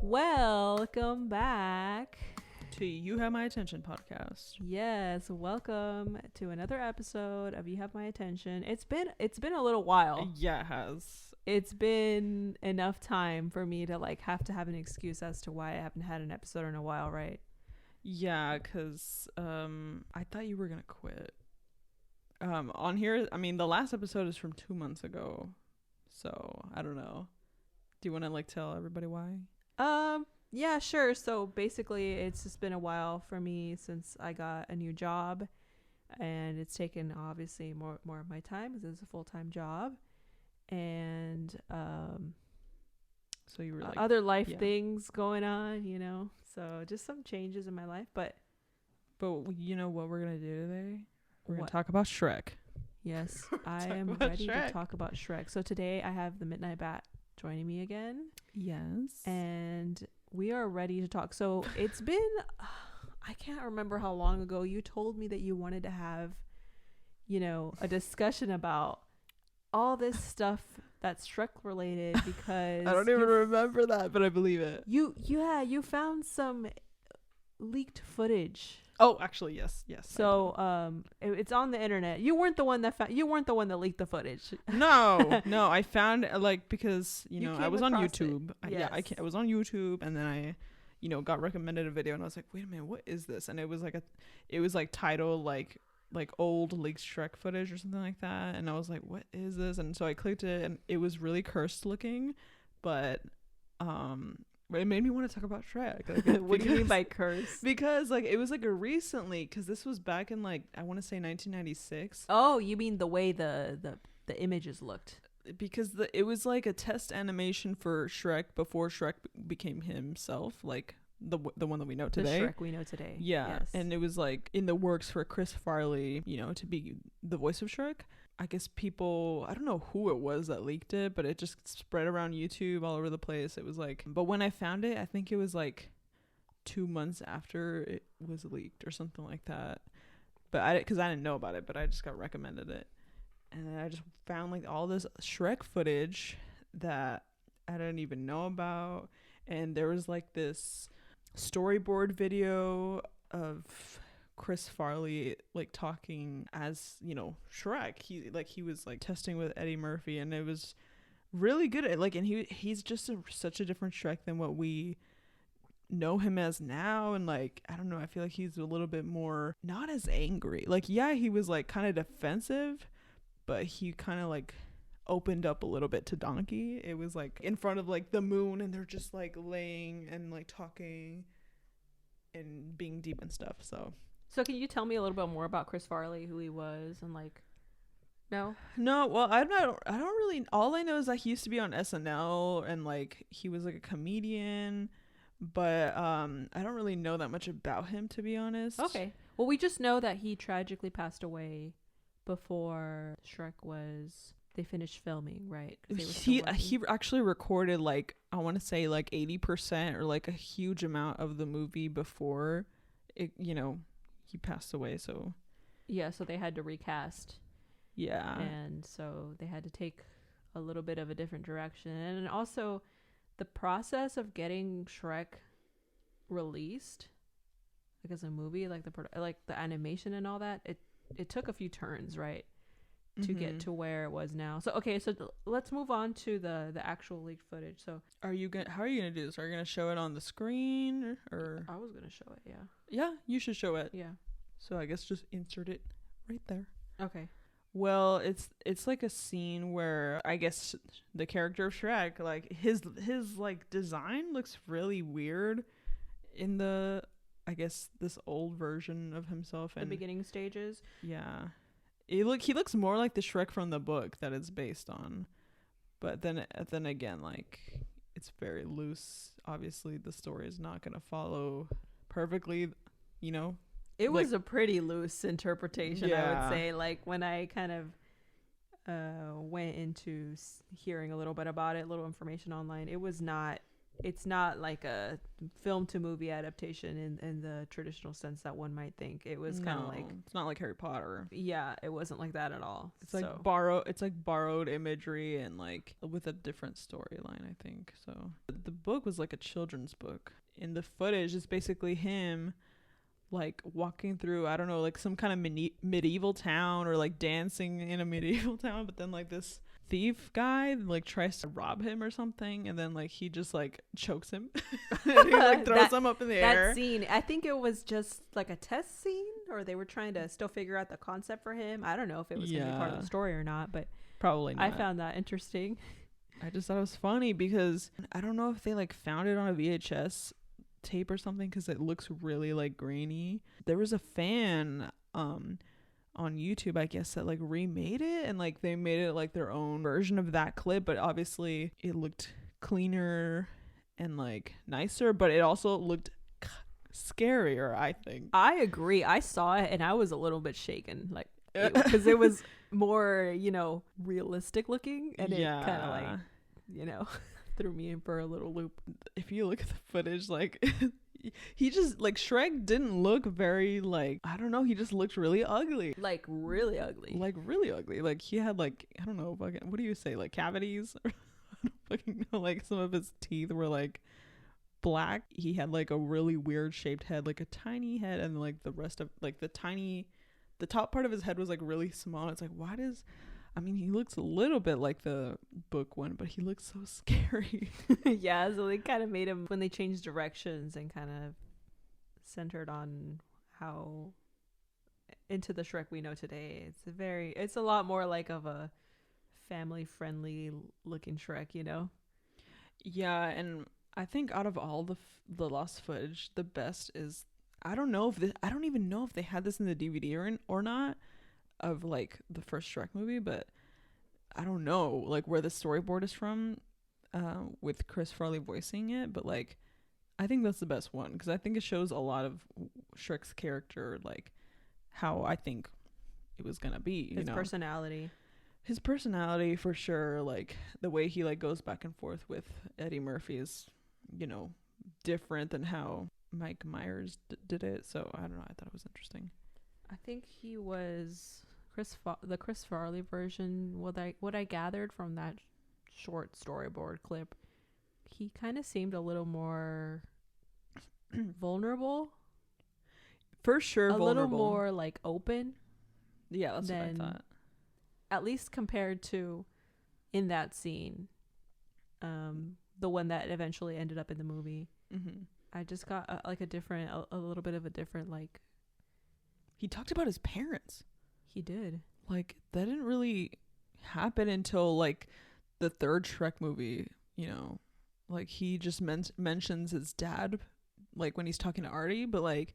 Welcome back to You Have My Attention podcast. Yes, welcome to another episode of You Have My Attention. It's been a little while. Yeah, it has. It's been enough time for me to have an excuse as to why I haven't had an episode in a while, right? Yeah, because I thought you were gonna quit. On here, I mean, the last episode is from 2 months ago, so I don't know. Do you want to tell everybody why? Yeah, sure. So basically, it's just been a while for me since I got a new job, and it's taken obviously more of my time because it's a full-time job, and so you were other life things going on, So just some changes in my life, but you know what we're gonna do today? We're gonna talk about Shrek. Yes, I am ready to talk about Shrek. So today I have the Midnight Bat joining me again. Yes, and we are ready to talk. So it's been I can't remember how long ago you told me that you wanted to have a discussion about all this stuff that's Shrek related, because I don't even remember that, but I believe it. You found some leaked footage. Oh, actually, yes. So it's on the internet. You weren't the one that leaked the footage. No, I found because I was on YouTube. Yes. I was on YouTube, and then I got recommended a video, and I was like, wait a minute, what is this? And it was titled like old leaked Shrek footage or something like that, and I was like, what is this? And so I clicked it, and it was really cursed looking, but it made me want to talk about Shrek. What do you mean by curse? Because it was recently, because this was back in I want to say 1996. Oh, you mean the way the images looked? Because it was a test animation for Shrek before Shrek became himself, the one that we know today. The Shrek we know today. Yeah, yes. And it was in the works for Chris Farley, to be the voice of Shrek. I guess people, I don't know who it was that leaked it, but it just spread around YouTube all over the place. It was but when I found it, I think it was 2 months after it was leaked or something like that. But because I didn't know about it, but I just got recommended it. And I just found all this Shrek footage that I didn't even know about. And there was this storyboard video of Chris Farley talking as Shrek. He was testing with Eddie Murphy, and it was really good. And he's just such a different Shrek than what we know him as now. And I don't know, I feel he's a little bit more not as angry. Yeah, he was kind of defensive, but he kind of opened up a little bit to Donkey. It was in front of the moon, and they're just laying and talking and being deep and stuff. So can you tell me a little bit more about Chris Farley, who he was, and no? Well, I don't really. All I know is that he used to be on SNL, and he was a comedian, but I don't really know that much about him, to be honest. Okay. Well, we just know that he tragically passed away before they finished filming, right? He actually recorded I want to say 80% or a huge amount of the movie before it, he passed away. So yeah, so they had to recast. Yeah. And so they had to take a little bit of a different direction. And also the process of getting Shrek released as a movie, the animation and all that, it took a few turns, right, to get to where it was now. So okay, so let's move on to the actual leaked footage. So how are you gonna do this? Are you gonna show it on the screen, or I was gonna show it? Yeah, you should show it. Yeah. So I guess just insert it right there. Okay. Well, it's a scene where I guess the character of Shrek, his design looks really weird in the, I guess, this old version of himself, and the beginning stages. Yeah. He looks more like the Shrek from the book that it's based on. But then again, it's very loose. Obviously the story is not going to follow perfectly, It was a pretty loose interpretation, yeah. I would say. When I kind of went into hearing a little bit about it, little information online, it was not it's not like a film to movie adaptation in the traditional sense that one might think. It was kind of like, it's not like Harry Potter. yeah, it wasn't like that at all. It's like borrowed imagery and like with a different storyline, I think. So the book was like a children's book. In the footage, it's basically him like walking through, I don't know, like some kind of medieval town, or like dancing in a medieval town, but then like this thief guy like tries to rob him or something, and then like he just like chokes him and he like throws him up in the air. That scene, I think it was just like a test scene, or they were trying to still figure out the concept for him. I don't know if it was gonna be part of the story or not, but probably not. I found that interesting. I just thought it was funny because I don't know if they like found it on a VHS tape or something, because it looks really like grainy. There was a fan on YouTube, I guess, that like remade it, and like they made it like their own version of that clip, but obviously it looked cleaner and like nicer, but it also looked scarier, I think. I agree. I saw it and I was a little bit shaken, like, because it was more, you know, realistic looking, and it kind of like, you know, threw me in for a little loop. If you look at the footage, like he just like, Shrek didn't look very like, I don't know, he just looked really ugly. Like really ugly. Like he had like, I don't know, fucking, what do you say, like cavities? I don't fucking know, like some of his teeth were like black. He had like a really weird shaped head, like a tiny head, and like the rest of like the top part of his head was like really small. It's like, I mean, he looks a little bit like the book one, but he looks so scary. Yeah, so they kind of made him, when they changed directions and kind of centered on how into the Shrek we know today, it's a lot more like of a family friendly looking Shrek, you know? Yeah, and I think out of all the lost footage, the best is, I don't even know if they had this in the DVD or not, of like the first Shrek movie, but I don't know like where the storyboard is from, with Chris Farley voicing it, but like I think that's the best one, because I think it shows a lot of Shrek's character, like how I think it was gonna be, his personality for sure. Like the way he like goes back and forth with Eddie Murphy is, you know, different than how Mike Myers did it. So I don't know, I thought it was interesting. I think he was the Chris Farley version. What I gathered from that short storyboard clip, he kind of seemed a little more vulnerable. For sure, a little more like open. Yeah, that's what I thought. At least compared to in that scene, the one that eventually ended up in the movie. Mm-hmm. I just got a little bit of a different like. He talked about his parents. He did. Like, that didn't really happen until, like, the third Shrek movie, you know. Like, he just mentions his dad, like, when he's talking to Artie. But, like,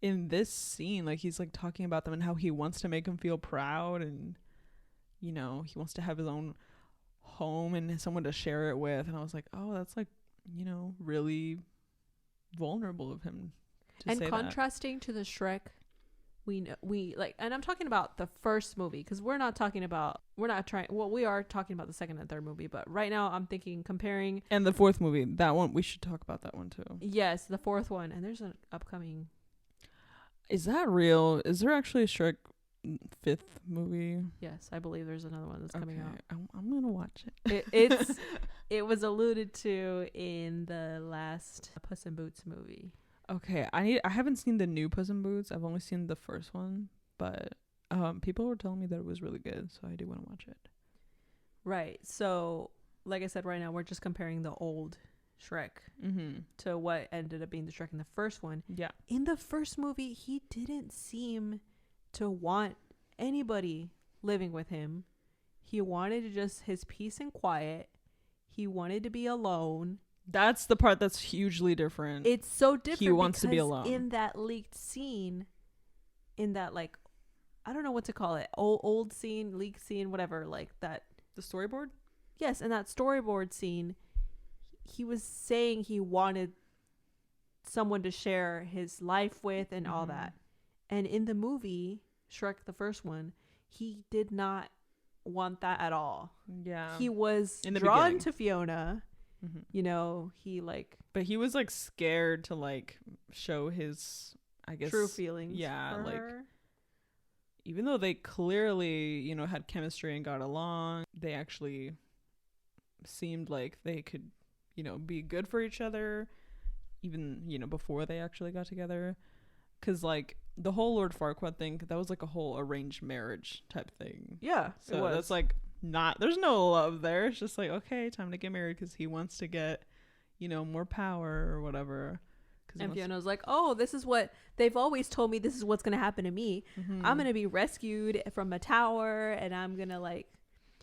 in this scene, like, he's, like, talking about them and how he wants to make him feel proud. And, you know, he wants to have his own home and someone to share it with. And I was like, oh, that's, like, you know, really vulnerable of him to say that. And contrasting to the Shrek, we like, and I'm talking about the first movie, because we are talking about the second and third movie, but right now I'm thinking comparing. And the fourth movie, that one, we should talk about that one too. Yes, the fourth one, and there's an upcoming. Is that real? Is there actually a Shrek fifth movie? Yes, I believe there's another one that's coming out. I'm gonna watch it. It was alluded to in the last Puss in Boots movie. Okay, I haven't seen the new Puss in Boots. I've only seen the first one, but people were telling me that it was really good, so I do want to watch it. Right. So, like I said, right now we're just comparing the old Shrek to what ended up being the Shrek in the first one. Yeah. In the first movie, he didn't seem to want anybody living with him. He wanted just his peace and quiet. He wanted to be alone. That's the part that's hugely different. It's so different. He wants to be alone. In that leaked scene, in that, like, I don't know what to call it, old scene, leaked scene, whatever, like that. The storyboard? Yes, in that storyboard scene, he was saying he wanted someone to share his life with and all that. And in the movie, Shrek, the first one, he did not want that at all. Yeah. He was drawn to Fiona. You know, he like but he was like scared to like show his, I guess, true feelings. Yeah, for like her. even though they clearly, you know, had chemistry and got along, they actually seemed like they could, you know, be good for each other, even, you know, before they actually got together. Because like the whole Lord Farquaad thing, that was like a whole arranged marriage type thing. Yeah, So it was. that's like not, there's no love there. It's just like, okay, time to get married because he wants to get, you know, more power or whatever. And Fiona's like, oh, this is what they've always told me. This is what's gonna happen to me. I'm gonna be rescued from a tower, and I'm gonna like,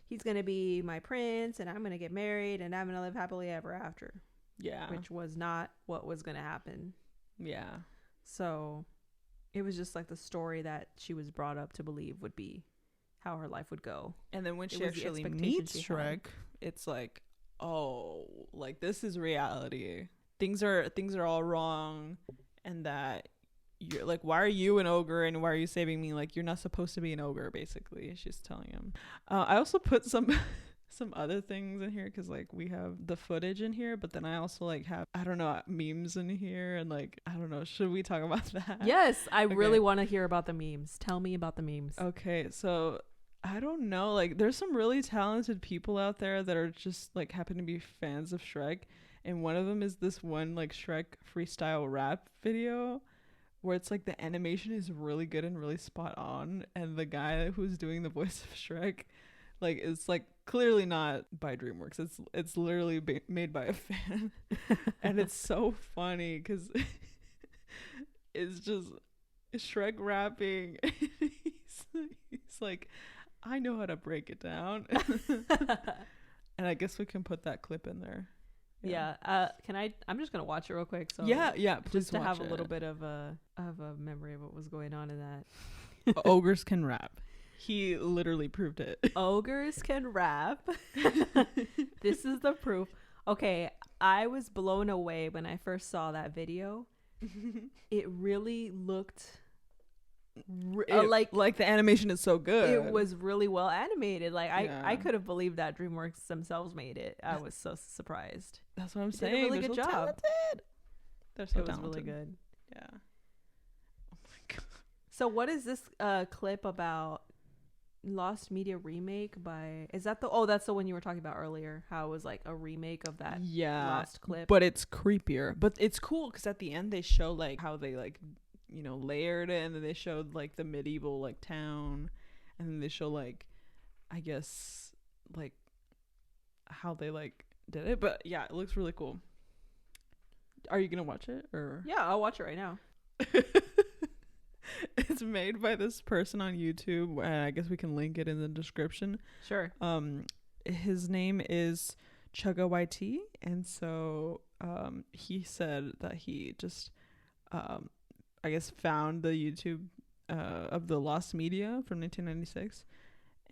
he's gonna be my prince, and I'm gonna get married, and I'm gonna live happily ever after. Yeah, which was not what was gonna happen. Yeah. So it was just like the story that she was brought up to believe would be how her life would go. And then when she actually meets Shrek, it's like, oh, like this is reality. Things are all wrong, and that you're like, why are you an ogre and why are you saving me? Like, you're not supposed to be an ogre, basically. She's telling him. I also put some other things in here because like we have the footage in here, but then I also like have, I don't know, memes in here, and like, I don't know, should we talk about that? Yes, I really want to hear about the memes. Tell me about the memes. Okay, so I don't know, like there's some really talented people out there that are just like happen to be fans of Shrek, and one of them is this one like Shrek freestyle rap video where it's like the animation is really good and really spot on, and the guy who's doing the voice of Shrek, like, it's like clearly not by DreamWorks. It's literally made by a fan, and it's so funny because it's just Shrek rapping. he's like, I know how to break it down, and I guess we can put that clip in there. Yeah. Can I? I'm just gonna watch it real quick. So yeah. Just to have a little bit of a memory of what was going on in that. Ogres can rap. He literally proved it. Ogres can rap. This is the proof. Okay, I was blown away when I first saw that video. It really looked like the animation is so good. It was really well animated. Like I could have believed that DreamWorks themselves made it. I was so surprised. That's what I'm saying. Did a really good job. Talented. They're so talented. It was really good. Yeah. Oh my god. So what is this clip about? Lost Media remake by, is that that's the one you were talking about earlier, how it was like a remake of that Lost clip, but it's creepier, but it's cool because at the end they show like how they like, you know, layered it, and then they showed like the medieval like town, and then they show like, I guess like how they like did it. But yeah, it looks really cool. Are you gonna watch it? Or yeah, I'll watch it right now. It's made by this person on YouTube, and I guess we can link it in the description. Sure. His name is Chugga YT, and so he said that he just I guess found the YouTube of the Lost Media from 1996,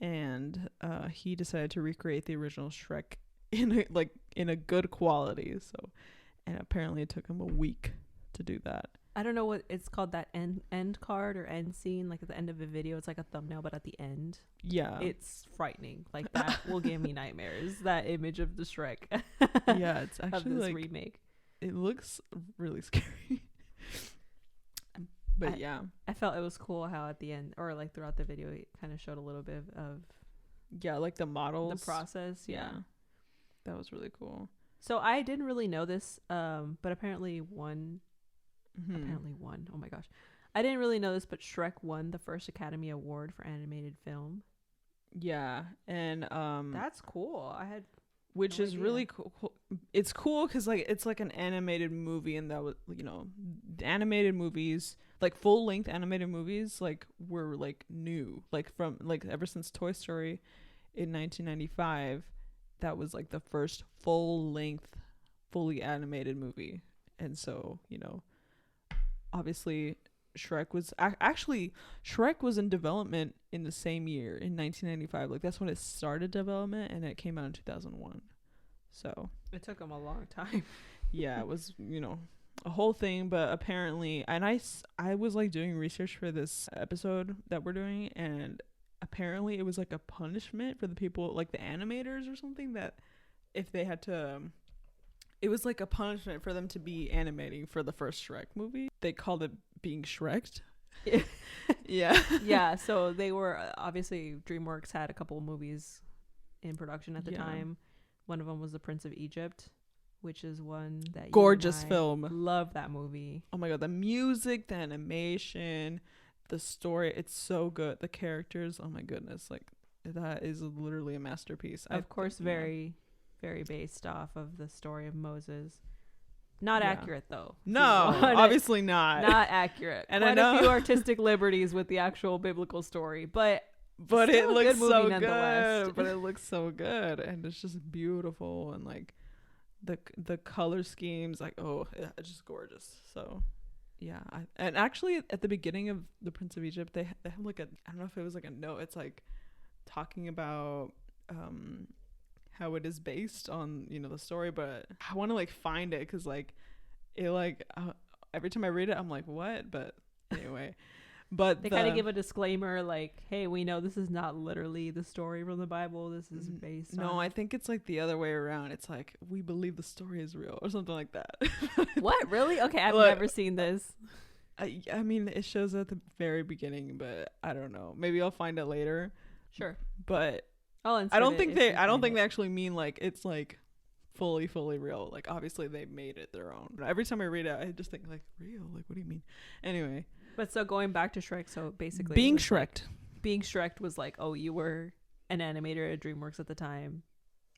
and he decided to recreate the original Shrek in a good quality. So, and apparently it took him a week to do that. I don't know what it's called, that end card or end scene, like at the end of a video. It's like a thumbnail, but at the end, yeah, it's frightening. Like that will give me nightmares. That image of the Shrek. Yeah, it's actually of this like remake. It looks really scary. But I felt it was cool how at the end, or like throughout the video, it kind of showed a little bit of like the models, the process. Yeah, that was really cool. So I didn't really know this, but apparently one. Oh my gosh, I didn't really know this, but Shrek won the first Academy Award for animated film. Yeah, and that's cool. I had, which is really cool. It's cool because like it's like an animated movie, and that was, you know, animated movies, like full length animated movies, like were like new, like from like ever since Toy Story in 1995. That was like the first full length, fully animated movie, and so, you know, obviously Shrek was Shrek was in development in the same year, in 1995. Like that's when it started development, and it came out in 2001. So it took them a long time. Yeah, it was, you know, a whole thing. But apparently, and I was like doing research for this episode that we're doing, and apparently it was like a punishment for the people, like the animators or something, that if they had to it was like a punishment for them to be animating for the first Shrek movie. They called it being Shreked. Yeah. Yeah, so they were obviously DreamWorks had a couple of movies in production at the time. One of them was The Prince of Egypt, which is one that gorgeous film. Love that movie. Oh my god, the music, the animation, the story, it's so good. The characters, oh my goodness, like that is literally a masterpiece. Of course, very, very based off of the story of Moses. Not accurate though. No, obviously not. Not accurate. And I know a few artistic liberties with the actual biblical story, but it looks so good. But it looks so good, and it's just beautiful, and like the color schemes, like it's just gorgeous. So yeah, and actually at the beginning of The Prince of Egypt, they have like I don't know if it was like a note. It's like talking about how it is based on the story, but I want to like find it because like it like every time I read it I'm like what, but anyway. But they kind of give a disclaimer like, hey, we know this is not literally the story from the Bible, this is based on. I think it's like the other way around. It's like we believe the story is real or something like that. What, really? Okay, I've never seen this. I mean, it shows at the very beginning, but I don't know, maybe I'll find it later. Sure. But I don't think they actually mean like it's like fully real. Like obviously they made it their own. But every time I read it I just think like real, like what do you mean? Anyway, but so going back to Shrek, so basically being Shreked was like, oh, you were an animator at DreamWorks at the time,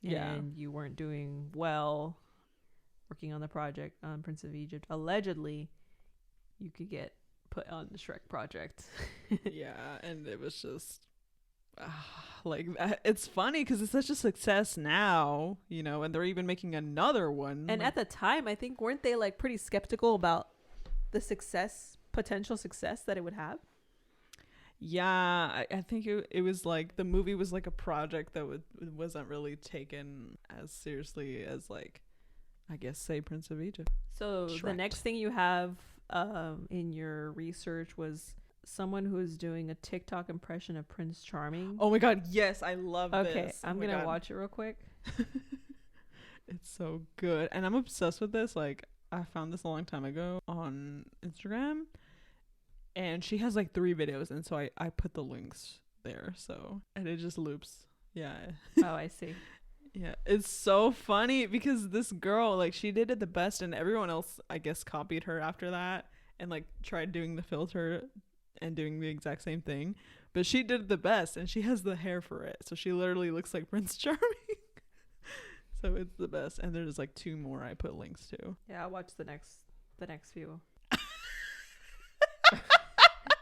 and you weren't doing well working on the project on Prince of Egypt. Allegedly you could get put on the Shrek project. Yeah, and it was just like it's funny because it's such a success now, and they're even making another one. And at the time, I think, weren't they like pretty skeptical about the potential success that it would have? Yeah, I think it was like the movie was like a project that wasn't really taken as seriously as like, I guess, say Prince of Egypt. So the next thing you have in your research was someone who is doing a TikTok impression of Prince Charming. Oh my god, yes, I love this. Okay, I'm gonna watch it real quick. It's so good, and I'm obsessed with this. Like, I found this a long time ago on Instagram, and she has like 3 videos, and so I put the links there, so, and it just loops. Yeah. Oh, I see. Yeah, it's so funny because this girl, like, she did it the best, and everyone else, I guess, copied her after that and like tried doing the filter and doing the exact same thing, but she did the best, and she has the hair for it, so she literally looks like Prince Charming. So it's the best, and there's like 2 more I put links to. Yeah, I'll watch the next few.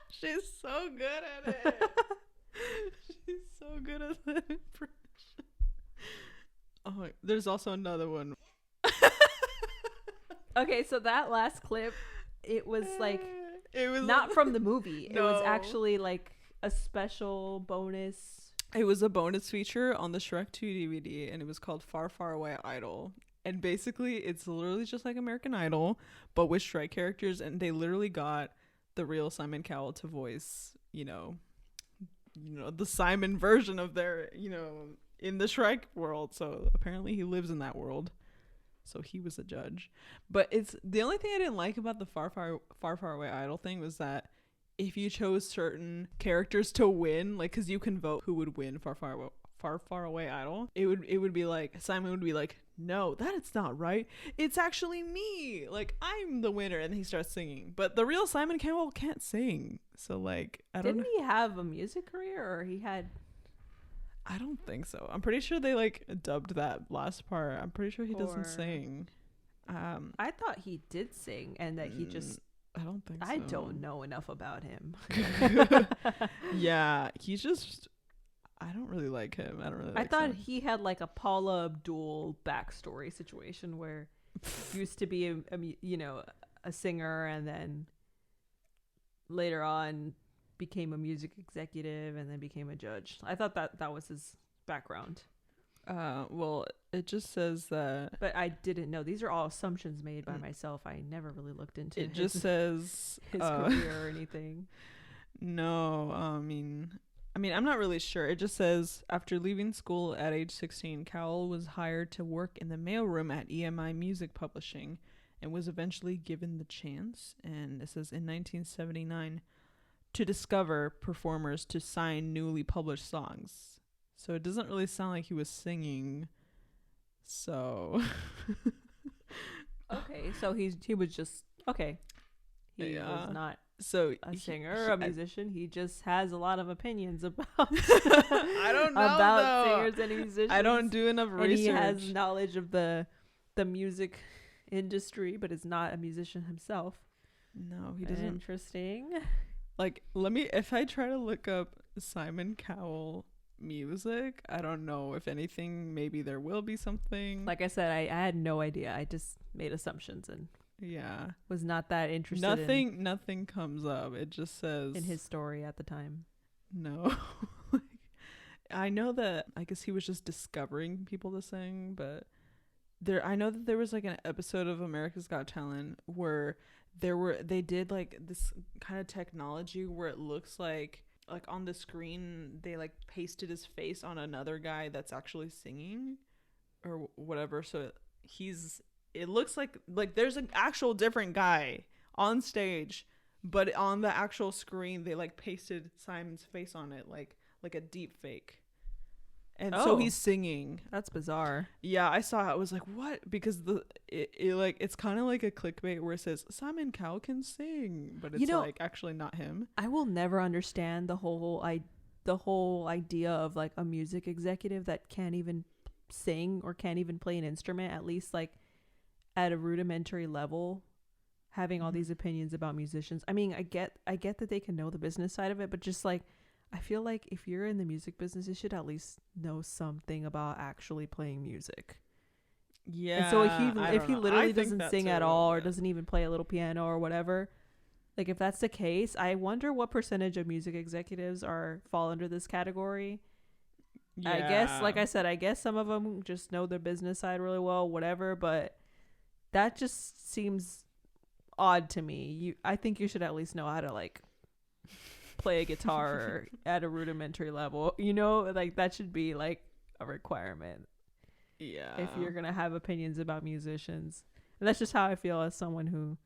She's so good at it. She's so good at that impression. Oh, there's also another one. Okay, so that last clip, it was like, it was not from the movie. No. It was actually like a special bonus. It was a bonus feature on the Shrek 2 DVD, and it was called Far Far Away Idol. And basically it's literally just like American Idol, but with Shrek characters, and they literally got the real Simon Cowell to voice, the Simon version of their, in the Shrek world. So apparently he lives in that world. So he was a judge. But it's the only thing I didn't like about the Far Far Away Idol thing was that if you chose certain characters to win, like, because you can vote who would win Far Far Away Idol, it would be like Simon would be like, no, that's not right, it's actually me, like, I'm the winner, and he starts singing. But the real Simon Cowell can't sing, so like, I don't know. Didn't he have a music career, or he had? I don't think so. I'm pretty sure they like dubbed that last part. I'm pretty sure he doesn't sing. I thought he did sing, and that he just. I don't think so. I don't know enough about him. Yeah, he's just. I don't really like him. I thought he had like a Paula Abdul backstory situation where he used to be a singer, and then later on became a music executive, and then became a judge. I thought that was his background. Well, it just says that, but I didn't know. These are all assumptions made by myself. I never really looked into it. Just says his career or anything. No, I mean, I mean, I'm not really sure. It just says, after leaving school at age 16, Cowell was hired to work in the mailroom at EMI Music Publishing and was eventually given the chance, and it says in 1979, to discover performers to sign newly published songs. So it doesn't really sound like he was singing. So Okay, so he was just okay. He was not so a singer or a musician. He just has a lot of opinions about I don't know about though. singers and musicians. I don't do enough and research. he has knowledge of the music industry, but is not a musician himself. No, he doesn't. Interesting. Like, if I try to look up Simon Cowell music, I don't know if anything, maybe there will be something. Like I said, I had no idea. I just made assumptions and was not that interested. Nothing comes up. It just says in his story at the time. No. I know that I guess he was just discovering people to sing, but I know that there was like an episode of America's Got Talent where they did like this kind of technology where it looks like on the screen they like pasted his face on another guy that's actually singing or whatever, so it looks like there's an actual different guy on stage, but on the actual screen they like pasted Simon's face on it like a deep fake. And so he's singing. That's bizarre. Yeah, I saw it. I was like, what? Because it's kind of like a clickbait where it says Simon Cowell can sing, but it's like actually not him. I will never understand the whole idea of like a music executive that can't even sing or can't even play an instrument, at least like at a rudimentary level, having all these opinions about musicians. I mean, I get that they can know the business side of it, but just like, I feel like if you're in the music business, you should at least know something about actually playing music. Yeah. And so if he literally doesn't sing at all or doesn't even play a little piano or whatever, like if that's the case, I wonder what percentage of music executives fall under this category. Yeah. I guess, like I said, some of them just know their business side really well, whatever, but that just seems odd to me. I think you should at least know how to like play a guitar at a rudimentary level, like that should be like a requirement. Yeah, if you're gonna have opinions about musicians. And that's just how I feel as someone who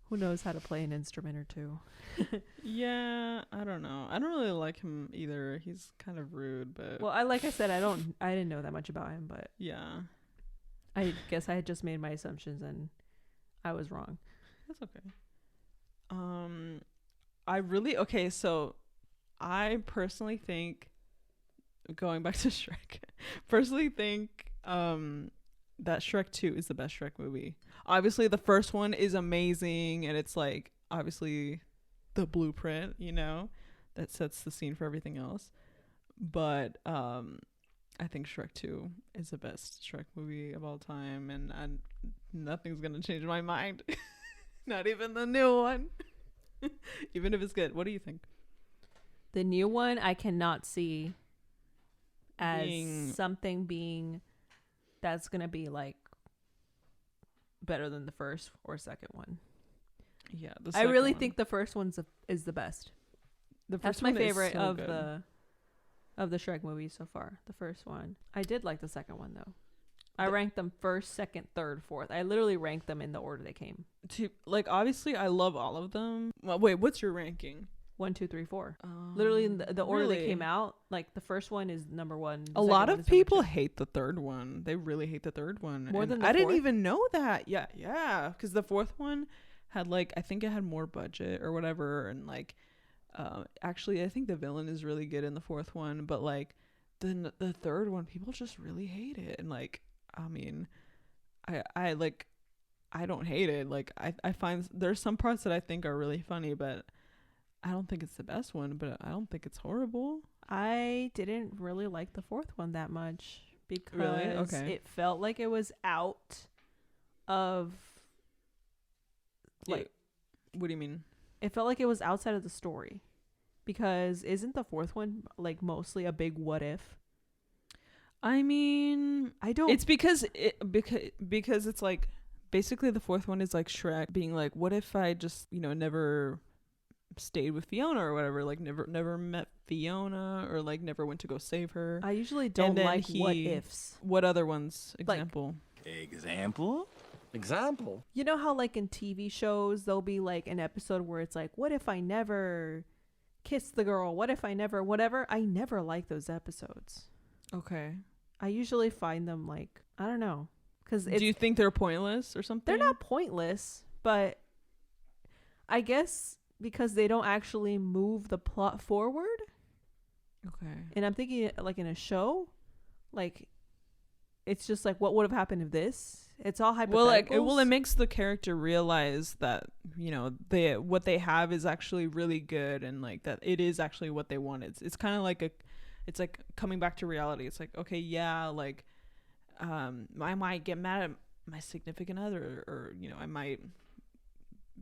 knows how to play an instrument or two. Yeah, I don't know, I don't really like him either. He's kind of rude, but like I said, I didn't know that much about him, but yeah, I guess I had just made my assumptions and I was wrong. That's okay. So I personally think, going back to Shrek, that Shrek 2 is the best Shrek movie. Obviously, the first one is amazing, and it's like obviously the blueprint, that sets the scene for everything else. But I think Shrek 2 is the best Shrek movie of all time, and nothing's gonna change my mind. Not even the new one. Even if it's good. What do you think? The new one I cannot see as something being that's gonna be like better than the first or second one. Yeah, I really think the first one is the best. That's my favorite of the Shrek movies so far. The first one. I did like the second one though. I ranked them first, second, third, fourth. I literally ranked them in the order they came. Obviously, I love all of them. Well, wait, what's your ranking? 1, 2, 3, 4. Literally in the order they came out. Like the first one is number one. A lot of people hate the third one. They really hate the third one. More than the fourth? I didn't even know that. Yeah. Because the fourth one had I think it had more budget or whatever, and actually, I think the villain is really good in the fourth one. But the third one, people just really hate it, and I mean, I don't hate it. I find there's some parts that I think are really funny, but I don't think it's the best one, but I don't think it's horrible. I didn't really like the fourth one that much because it felt like it was out of what do you mean? It felt like it was outside of the story, because isn't the fourth one mostly a big what if? I mean, I don't. It's because it's basically the fourth one is Shrek being what if I just never stayed with Fiona or whatever, like never met Fiona, or like never went to go save her. I usually don't like what ifs. What other ones? Example. Example. You know how like in TV shows there'll be like an episode where it's like, what if I never kissed the girl? What if I never whatever? I never like those episodes. Okay. I usually find them like, I don't know. Do you think they're pointless or something? They're not pointless, but I guess because they don't actually move the plot forward. Okay. And I'm thinking like in a show, like it's just like, what would have happened if this? It's all hypothetical. Well, it makes the character realize that, you know, what they have is actually really good, and like that it is actually what they want. It's kind of like it's like coming back to reality. It's like, okay, yeah, like I might get mad at my significant other, or you know, I might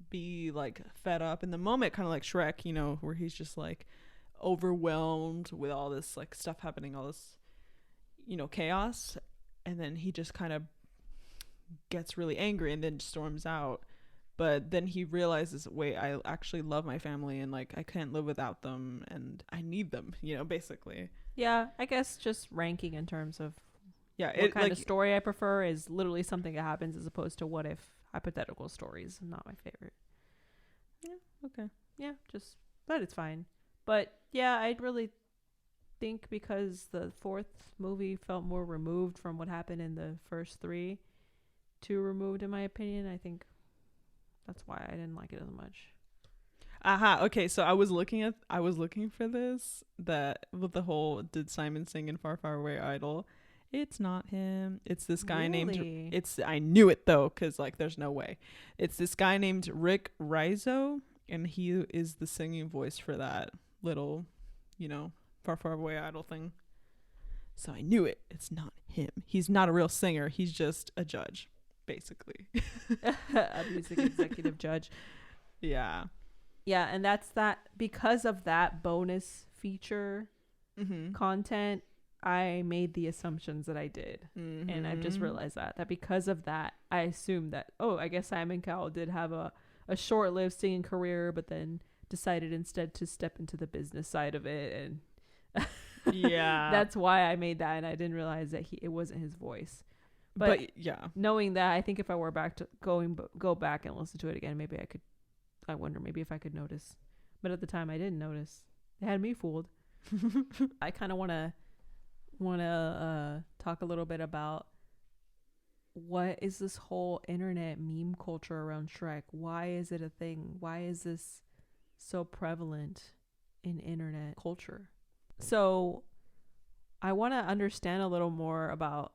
be like fed up in the moment, kind of like Shrek, you know, where he's just like overwhelmed with all this like stuff happening, all this, you know, chaos, and then he just kind of gets really angry and then storms out. But then he realizes, wait, I actually love my family, and like I can't live without them, and I need them, you know, basically. Yeah, I guess just ranking in terms of what kind of story I prefer is literally something that happens, as opposed to what if hypothetical stories. Not my favorite. Yeah, okay. Yeah, but it's fine. But yeah, I'd really think because the fourth movie felt more removed from what happened in the first three, too removed in my opinion. I think that's why I didn't like it as much. Okay, so I was looking for this, that with the whole, did Simon sing in Far Far Away Idol? It's not him. It's this guy named, I knew it though, because like there's no way. It's this guy named Rick Rizzo, and he is the singing voice for that little, you know, Far Far Away Idol thing. So I knew it. It's not him. He's not a real singer. He's just a judge, basically. A music executive judge. Yeah. Yeah, and that's that. Because of that bonus feature content, I made the assumptions that I did. And I've just realized that because of that, I assumed that, oh, I guess Simon Cowell did have a short-lived singing career, but then decided instead to step into the business side of it. And yeah, that's why I made that. And I didn't realize that it wasn't his voice. But yeah, knowing that, I think if I were go back and listen to it again, maybe I could. I wonder maybe if I could notice. But at the time, I didn't notice. They had me fooled. I kind of want to talk a little bit about what is this whole internet meme culture around Shrek? Why is it a thing? Why is this so prevalent in internet culture? So I want to understand a little more about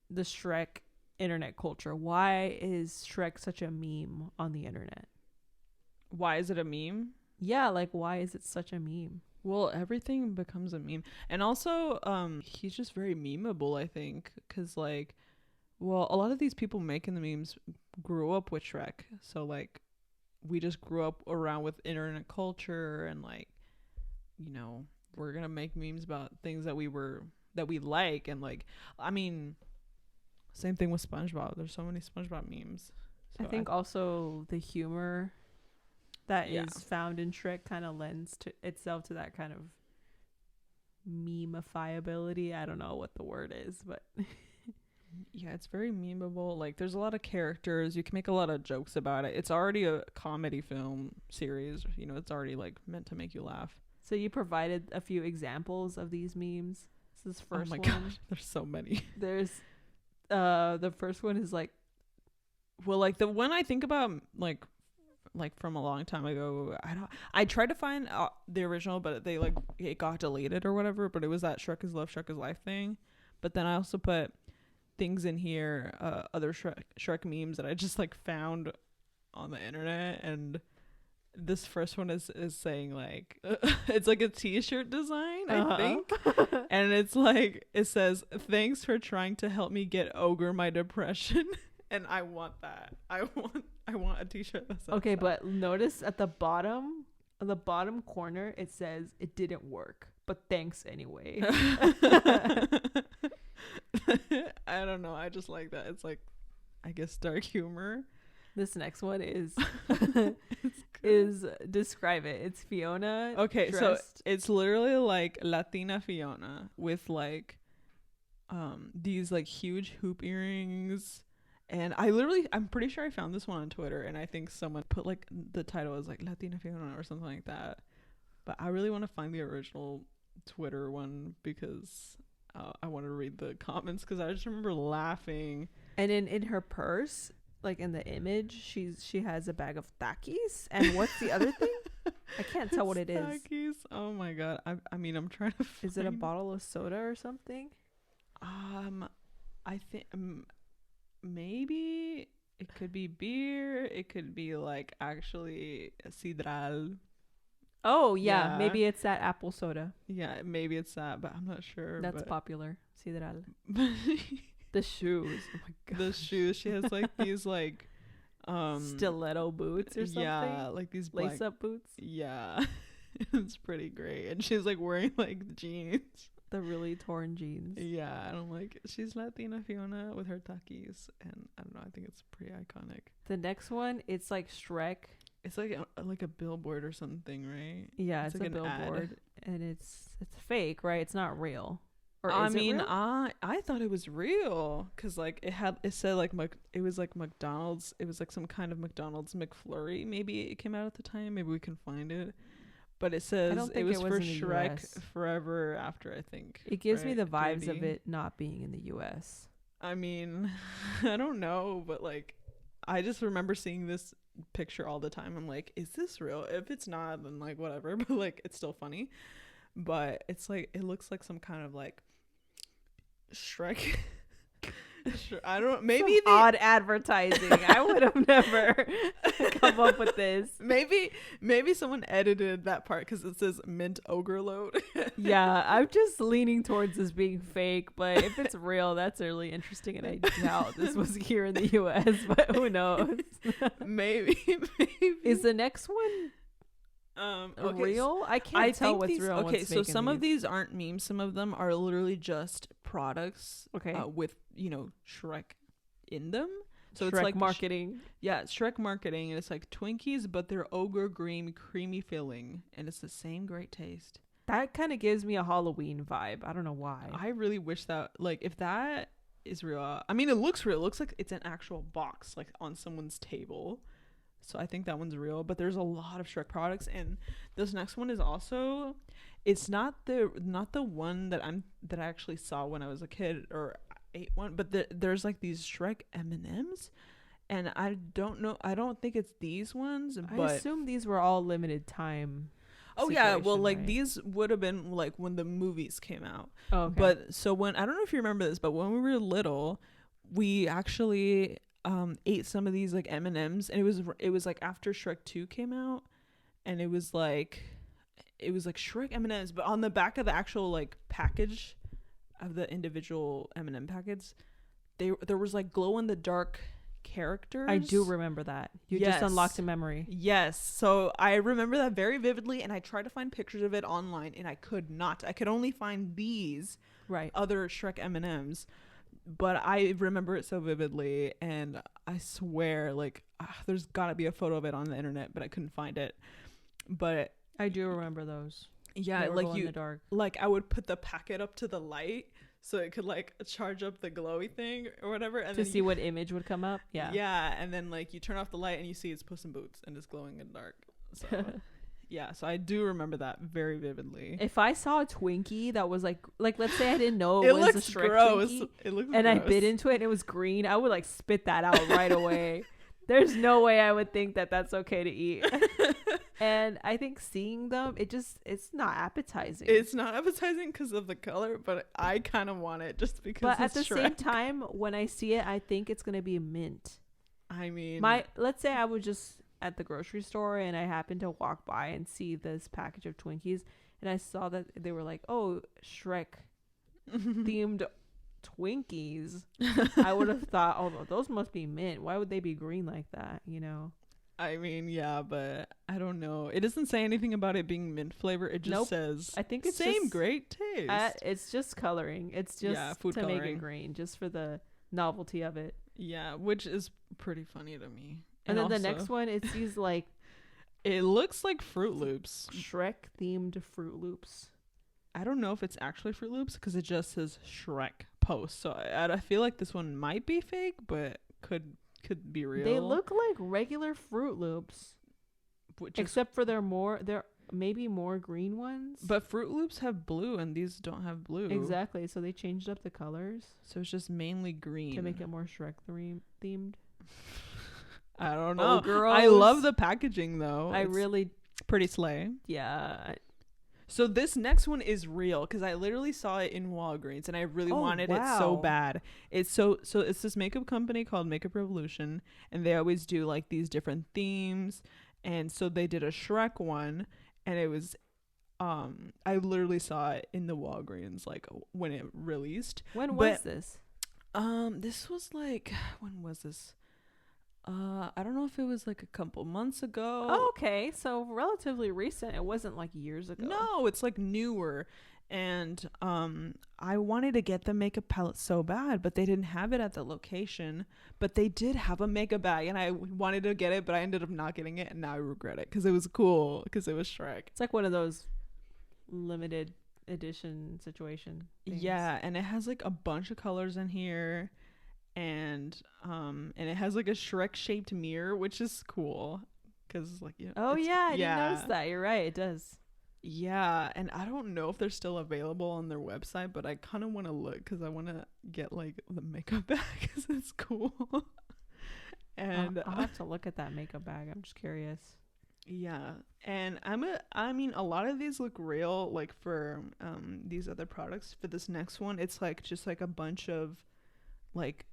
the Shrek internet culture. Why is Shrek such a meme on the internet? Why is it a meme? Yeah, like why is it such a meme? Well, everything becomes a meme. And also, he's just very memeable, I think. Because, like, well, a lot of these people making the memes grew up with Shrek. So, like, we just grew up around with internet culture. And, like, you know, we're going to make memes about things that we like. And, like, I mean, same thing with SpongeBob. There's so many SpongeBob memes. So I think also the humor that is found in Shrek kind of lends to itself to that kind of meme-ifiability. I don't know what the word is, but yeah, it's very memeable. Like, there's a lot of characters. You can make a lot of jokes about it. It's already a comedy film series. You know, it's already like meant to make you laugh. So you provided a few examples of these memes. This is first one. Oh my gosh, there's so many. There's the first one is like, well, like the one I think about, like from a long time ago, I tried to find the original, but it got deleted or whatever, but it was that Shrek is love, Shrek is life thing. But then I also put things in here, other Shrek memes that I just like found on the internet, and this first one is saying like it's like a t-shirt design, I think. And it's like, it says, "Thanks for trying to help me get over my depression." And I want that. I want a t-shirt that says okay, that. but notice at the bottom corner, it says it didn't work, but thanks anyway. I don't know. I just like that. It's like, I guess, dark humor. This next one is is describe it. It's Fiona. Okay, so dressed. it's literally like Latina Fiona with like these like huge hoop earrings. And I'm pretty sure I found this one on Twitter, and I think someone put like the title as like Latina Fiona or something like that. But I really want to find the original Twitter one because I want to read the comments because I just remember laughing. And in her purse, like in the image, she has a bag of Takis. And what's the other thing? I can't tell what it is. Takis. Oh my god. I mean, I'm trying to find... Is it a bottle of soda or something? I think maybe it could be beer. It could be like actually sidral. Oh yeah, maybe it's that apple soda. Yeah, maybe it's that, but I'm not sure. That's popular. Sidral. The shoes. Oh my god. The shoes. She has like these like stiletto boots or something. Yeah, like these lace up boots. Yeah. It's pretty great. And she's like wearing like jeans. The really torn jeans. Yeah, and I'm like, she's Latina Fiona with her Takis, and I don't know, I think it's pretty iconic. The next one, it's like Shrek. It's like a billboard or something, right? Yeah, it's like a billboard, and it's fake, right? It's not real. Or I is mean, it real? I thought it was real because like it said like it was like McDonald's. It was like some kind of McDonald's McFlurry. Maybe it came out at the time. Maybe we can find it. But it says it was for Shrek Forever After, I think. It gives me the vibes of it not being in the US. I mean, I don't know, but like, I just remember seeing this picture all the time. I'm like, is this real? If it's not, then like whatever. But like, it's still funny. But it's like, it looks like some kind of like Shrek. I don't. Maybe odd advertising. I would have never come up with this. Maybe someone edited that part because it says mint ogre load. Yeah, I'm just leaning towards this being fake, but if it's real, that's really interesting. And I doubt this was here in the U.S., but who knows? maybe. Is the next one okay, real? I can't tell what's real. And okay, what's so fake some of these aren't memes. Some of them are literally just products. Okay, with Shrek in them. So Shrek it's like marketing. It's Shrek marketing, and it's like Twinkies, but they're ogre green creamy filling, and it's the same great taste. That kind of gives me a Halloween vibe. I don't know why. I really wish that, like, if that is real. I mean, it looks real. It looks like it's an actual box, like on someone's table. So I think that one's real. But there's a lot of Shrek products, and this next one is also. It's not the one that I actually saw when I was a kid or ate one, but there's like these Shrek M&Ms, and I don't know. I don't think it's these ones. But I assume these were all limited time. Oh yeah, well like right? These would have been like when the movies came out. Oh, okay. But so when I don't know if you remember this, but when we were little, we actually ate some of these like M&Ms, and it was like after Shrek 2 came out, and it was like Shrek M&Ms, but on the back of the actual like package of the individual M&M packets, there was like glow in the dark characters. I do remember that. You just unlocked a memory. Yes. So I remember that very vividly, and I tried to find pictures of it online, and I could not. I could only find these other Shrek M&Ms, but I remember it so vividly, and I swear like there's gotta be a photo of it on the internet, but I couldn't find it. But I do remember those. Yeah, like in the dark. Like I would put the packet up to the light so it could like charge up the glowy thing or whatever, and to see what image would come up. Yeah, and then like you turn off the light and you see it's Puss in Boots and it's glowing in the dark. So yeah, so I do remember that very vividly. If I saw a Twinkie that was like let's say I didn't know it was a Shrek gross. Twinkie, it looks and gross. I bit into it and it was green, I would like spit that out right away. There's no way I would think that that's okay to eat. And I think seeing them, it's not appetizing. It's not appetizing because of the color, but I kind of want it just because. But at the Shrek. same time, when I see it, I think it's gonna be mint. I mean, let's say I was just at the grocery store and I happened to walk by and see this package of Twinkies, and I saw that they were like, "Oh, Shrek themed Twinkies." I would have thought, "Oh, those must be mint. Why would they be green like that?" You know. I mean, yeah, but I don't know. It doesn't say anything about it being mint flavor. It just says, I think it's same great taste. It's just coloring. It's just food to coloring. make it green, just for the novelty of it. Yeah, which is pretty funny to me. And then the next one, it's these like It looks like Fruit Loops. Shrek themed Fruit Loops. I don't know if it's actually Fruit Loops because it just says Shrek post. So I feel like this one might be fake, but could be real. They look like regular Fruit Loops, except for they're maybe more green ones. But Fruit Loops have blue and these don't have blue. Exactly. So they changed up the colors. So it's just mainly green to make it more Shrek themed. I don't know. Oh, girls. I love the packaging though. I It's really, pretty slay. yeah. So this next one is real because I literally saw it in Walgreens and I really wanted it so bad. It's so it's this makeup company called Makeup Revolution and they always do like these different themes, and so they did a Shrek one and it was I literally saw it in the Walgreens like when it released. When was this? This was like, when was this? I don't know if it was like a couple months ago. Oh, okay. So relatively recent. It wasn't like years ago. No, it's like newer. And I wanted to get the makeup palette so bad, but they didn't have it at the location. But they did have a makeup bag, and I wanted to get it, but I ended up not getting it, and now I regret it because it was cool, because it was Shrek. It's like one of those limited edition situation things. Yeah, and it has like a bunch of colors in here, and it has like a Shrek shaped mirror, which is cool because like, yeah. Oh yeah, I didn't notice that. You're right, it does. Yeah, and I don't know if they're still available on their website, but I kind of want to look because I want to get like the makeup bag because it's cool. And I'll have to look at that makeup bag. I'm just curious. Yeah, and I mean a lot of these look real, like for these other products. For this next one, it's like just like a bunch of like,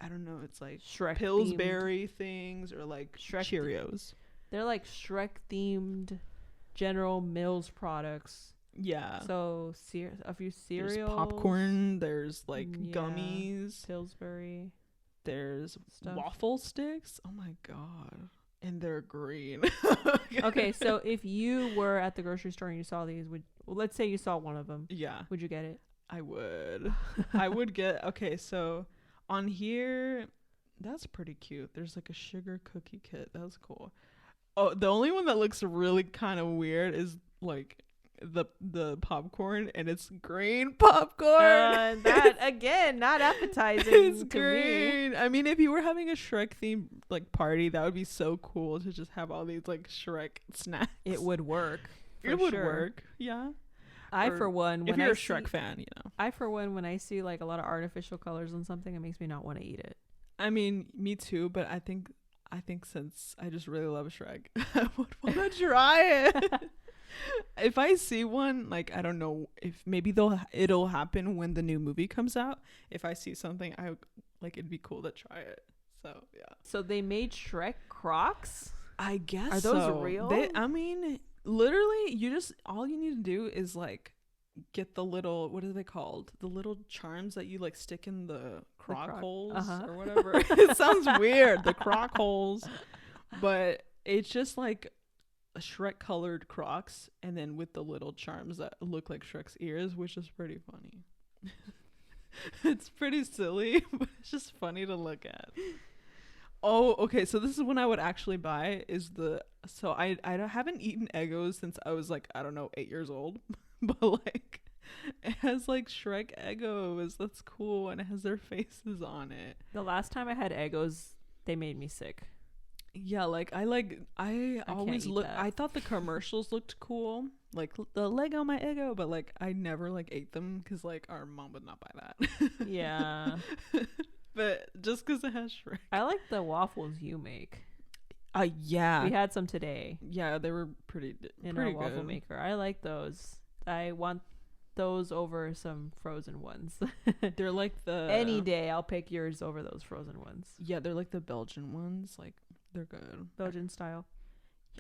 I don't know, it's like Shrek Pillsbury things or like Shrek Cheerios. They're like Shrek themed General Mills products. Yeah. So a few cereals. There's popcorn. There's like gummies. Pillsbury. There's stuff. Waffle sticks. Oh my god. And they're green. Okay, so if you were at the grocery store and you saw these, let's say you saw one of them. Yeah. Would you get it? I would. I would get. Okay, so on here, that's pretty cute. There's like a sugar cookie kit. That's cool. Oh, the only one that looks really kind of weird is like the popcorn, and it's green popcorn. That again, not appetizing. It's to green. Me. I mean, if you were having a Shrek themed like party, that would be so cool to just have all these like Shrek snacks. It would work. It would work. Yeah. For one, if you're a Shrek fan, you know. I for one, when I see like a lot of artificial colors on something, it makes me not want to eat it. I mean, me too, but I think since I just really love Shrek, I would want to try it. If I see one, like, I don't know if maybe it'll happen when the new movie comes out. If I see something, I like, it'd be cool to try it. So yeah. So they made Shrek Crocs? I guess. Are those real? I mean, literally, all you need to do is like get the little, what are they called? The little charms that you like stick in the croc holes or whatever. It sounds weird, the croc holes, but it's just like a Shrek colored Crocs, and then with the little charms that look like Shrek's ears, which is pretty funny. It's pretty silly, but it's just funny to look at. Oh, okay. So this is when I would actually buy I haven't eaten Eggos since I was like, I don't know, 8 years old, but like it has like Shrek Eggos. That's cool, and it has their faces on it. The last time I had Eggos, they made me sick. Yeah, like I always look. I thought the commercials looked cool, like the Lego my Eggo, but like I never like ate them because like our mom would not buy that. Yeah, but just because it has Shrek. I like the waffles you make. Yeah, we had some today. Yeah, they were pretty our waffle maker. I like those. I want those over some frozen ones. They're like any day I'll pick yours over those frozen ones. Yeah, they're like the Belgian ones. Like, they're good. Belgian style.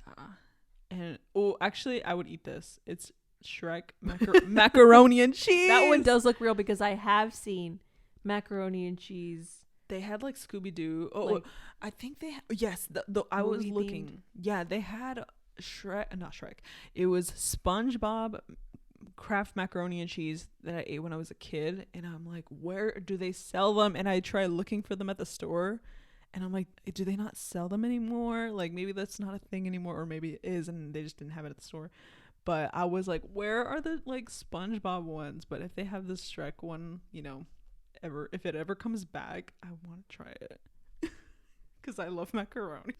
Yeah. And actually I would eat this. It's Shrek macaroni and cheese. That one does look real because I have seen macaroni and cheese. They had like Scooby-Doo. I think they yes, I was looking. Themed. Yeah, they had not Shrek. It was SpongeBob Kraft macaroni and cheese that I ate when I was a kid, and I'm like, where do they sell them? And I tried looking for them at the store, And I'm like, do they not sell them anymore? Like, maybe that's not a thing anymore, or maybe it is and they just didn't have it at the store. But I was like, where are the like SpongeBob ones? But if they have this Shrek one, you know, if it ever comes back, I want to try it. Because I love macaroni.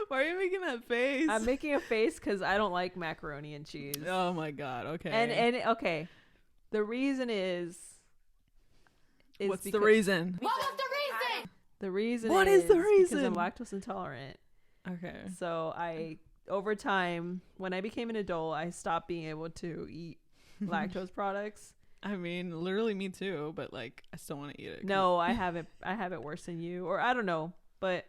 Why are you making that face? I'm making a face because I don't like macaroni and cheese. Oh my god. Okay. And okay, the reason is what's the reason? What was the reason? The reason What is the reason? Because I'm lactose intolerant. Okay. So over time, when I became an adult, I stopped being able to eat lactose products. I mean, literally me too, but like I still want to eat it. No, I have it worse than you, or I don't know, but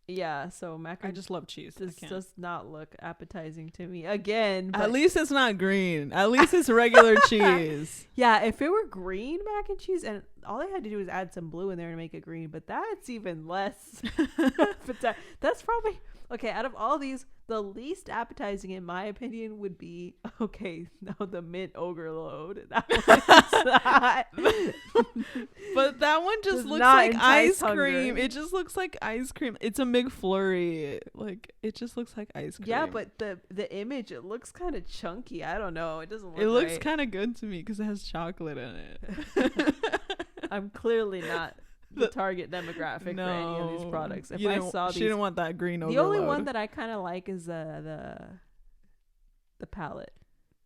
yeah. So macaroni I just love cheese. does not look appetizing to me. Again, at least it's not green. At least it's regular cheese. Yeah, if it were green mac and cheese, and all they had to do was add some blue in there to make it green, but that's even less. But that's probably okay. Out of all these, the least appetizing, in my opinion, would be the mint ogre load. That but that one just looks like ice cream. It just looks like ice cream. It's a McFlurry. Like it just looks like ice cream. Yeah, but the image, it looks kind of chunky. I don't know. It doesn't look. It looks right. kind of good to me because it has chocolate in it. I'm clearly not the target demographic for any of these products. If I saw these, she didn't want that green overload. The only one that I kind of like is the palette.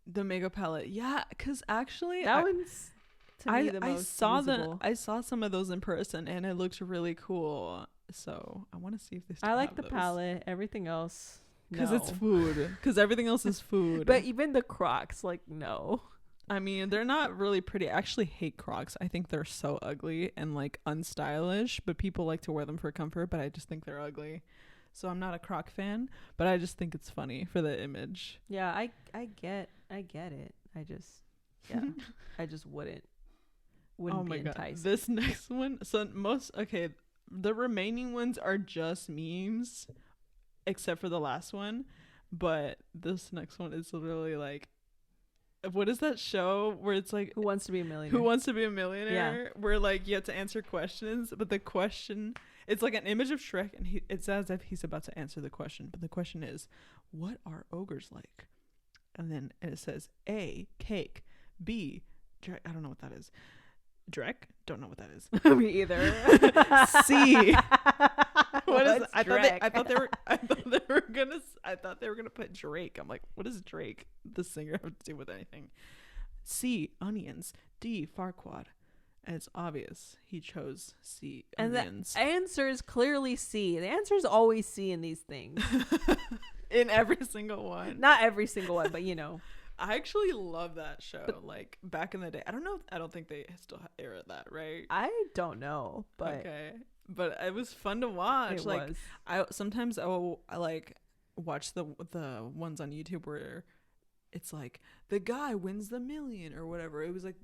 The mega palette. Yeah, because actually that one's to me the most usable. I saw some of those in person and it looks really cool. So I want to see if they still I like have the those. palette. Everything else, because it's food. Because everything else is food. But even the Crocs, like no. I mean, they're not really pretty. I actually hate Crocs. I think they're so ugly and like unstylish, but people like to wear them for comfort, but I just think they're ugly. So I'm not a Croc fan, but I just think it's funny for the image. Yeah, I get it. I just wouldn't be enticed. This next one, the remaining ones are just memes except for the last one, but this next one is literally like, what is that show where it's like Who Wants to Be a Millionaire? Who Wants to Be a Millionaire? Yeah. Where like you have to answer questions, but the question, it's like an image of Shrek and it's as if he's about to answer the question, but the question is, what are ogres like? And then it says A, cake, B, Drek. I don't know what that is. Drek? Don't know what that is. Me either. C. What is? I Drek? thought they were gonna put Drake. I'm like, what does Drake, the singer, have to do with anything? C, onions. D, Farquaad. And it's obvious he chose C, onions. And the answer is clearly C. The answer is always C in these things. In every single one. Not every single one, but you know. I actually love that show. Like back in the day. I don't think they still air that, right? I don't know, but okay. But it was fun to watch. It like was. I like watch the ones on YouTube where it's like the guy wins the million or whatever. It was like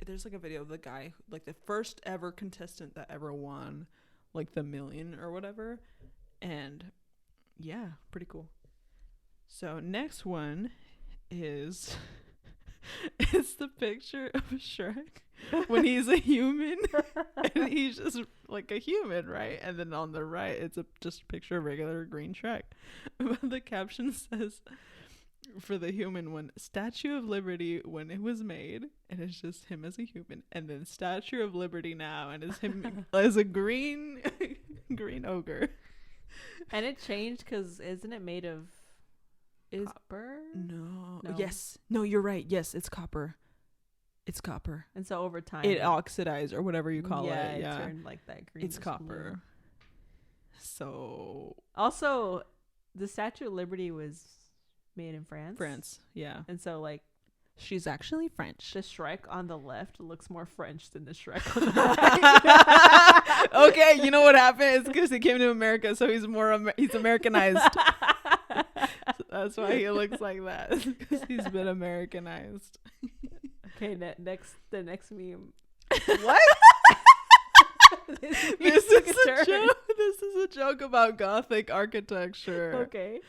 there's like a video of the guy, like the first ever contestant that ever won like the million or whatever. And yeah, pretty cool. So next one is it's the picture of Shrek when he's a human and he's just like a human, right? And then on the right it's just a picture of regular green Shrek. But the caption says for the human one, Statue of Liberty when it was made, and it's just him as a human, and then Statue of Liberty now, and it's him as a green ogre. And it changed because isn't it made of copper? No. Yes. No, you're right. Yes, it's copper. It's copper. And so over time it oxidized or whatever you call it. Yeah, it turned like that green. It's copper. Blue. So also, the Statue of Liberty was made in France. France, yeah. And so like she's actually French. The Shrek on the left looks more French than the Shrek on the right. Okay, you know what happened? It's because he came to America, so he's he's Americanized. So that's why he looks like that. Because he's been Americanized. Okay, the next meme. What? This is a joke. This is a joke about Gothic architecture. Okay.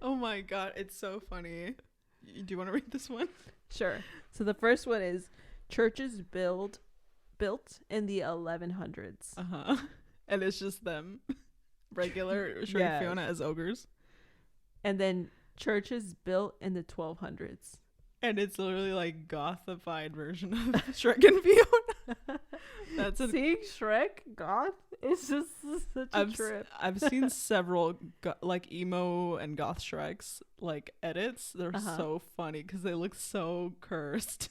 Oh my god, it's so funny. Do you want to read this one? Sure. So the first one is churches build built in the 1100s. And it's just them, regular Shrek and Fiona as ogres. And then churches built in the 1200s. And it's literally like gothified version of Shrek and Fiona. That's seeing Shrek goth. It's just such a trip. I've seen several like emo and goth Shreks like edits. They're so funny because they look so cursed.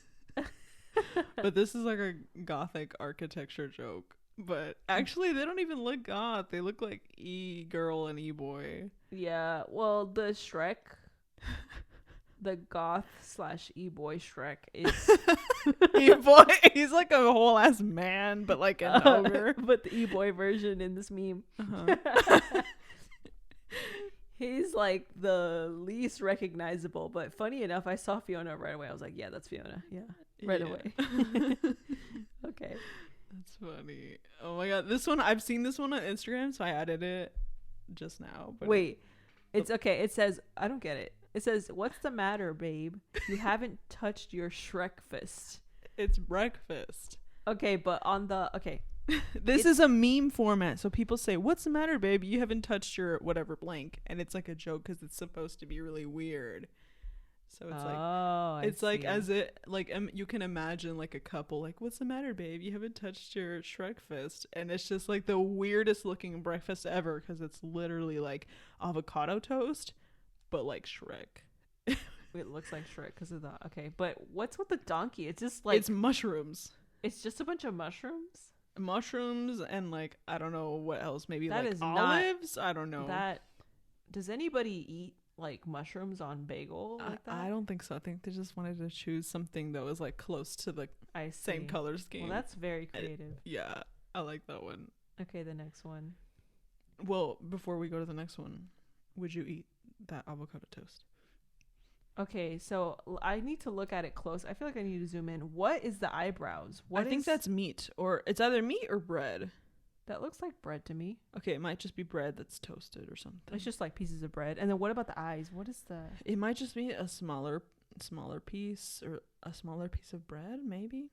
But this is like a gothic architecture joke. But actually, they don't even look goth. They look like e-girl and e-boy. Yeah. Well, the Shrek. The goth / e-boy Shrek is e-boy. He's like a whole ass man, but like an ogre. But the e-boy version in this meme. He's like the least recognizable. But funny enough, I saw Fiona right away. I was like, yeah, that's Fiona. Yeah, right away. Okay. That's funny. Oh my god, this one I've seen this one on Instagram, so I added it just now. But wait, it's okay. It says I don't get it. It says, "What's the matter, babe? You haven't touched your Shrek fist." It's breakfast. Okay, but on the this is a meme format, so people say, "What's the matter, babe? You haven't touched your whatever blank," and it's like a joke because it's supposed to be really weird. So it's like as it like you can imagine like a couple like, "What's the matter, babe? You haven't touched your Shrek fist," and it's just like the weirdest looking breakfast ever because it's literally like avocado toast. But like Shrek. It looks like Shrek because of the but what's with the donkey? It's just like it's mushrooms. It's just a bunch of mushrooms. Mushrooms and like I don't know what else. Maybe that like is olives. I don't know. That does anybody eat like mushrooms on bagel like that? I don't think so. I think they just wanted to choose something that was like close to the same color scheme. Well, that's very creative. Yeah, I like that one. Okay, the next one. Well, before we go to the next one, would you eat that avocado toast? Okay, so I need to look at it close. I feel like I need to zoom in. What is the eyebrows? I think that's meat, or it's either meat or bread. That looks like bread to me. Okay, it might just be bread that's toasted or something. It's just like pieces of bread. And then what about the eyes? What is the... It might just be a smaller piece or a smaller piece of bread, maybe.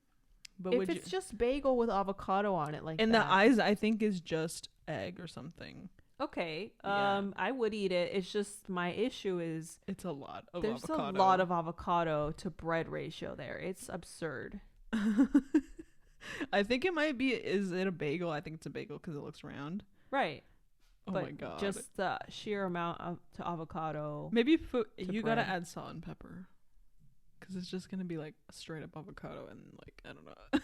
But if it's just bagel with avocado on it, like and the eyes, I think, is just egg or something. Okay. I would eat it. It's just my issue is it's a lot of there's avocado. a lot of avocado to bread ratio there. It's absurd. I think it might be. Is it a bagel? I think it's a bagel because it looks round. Right. Oh but my god. Just the sheer amount to avocado. Maybe you gotta add salt and pepper because it's just gonna be like straight up avocado and like I don't know.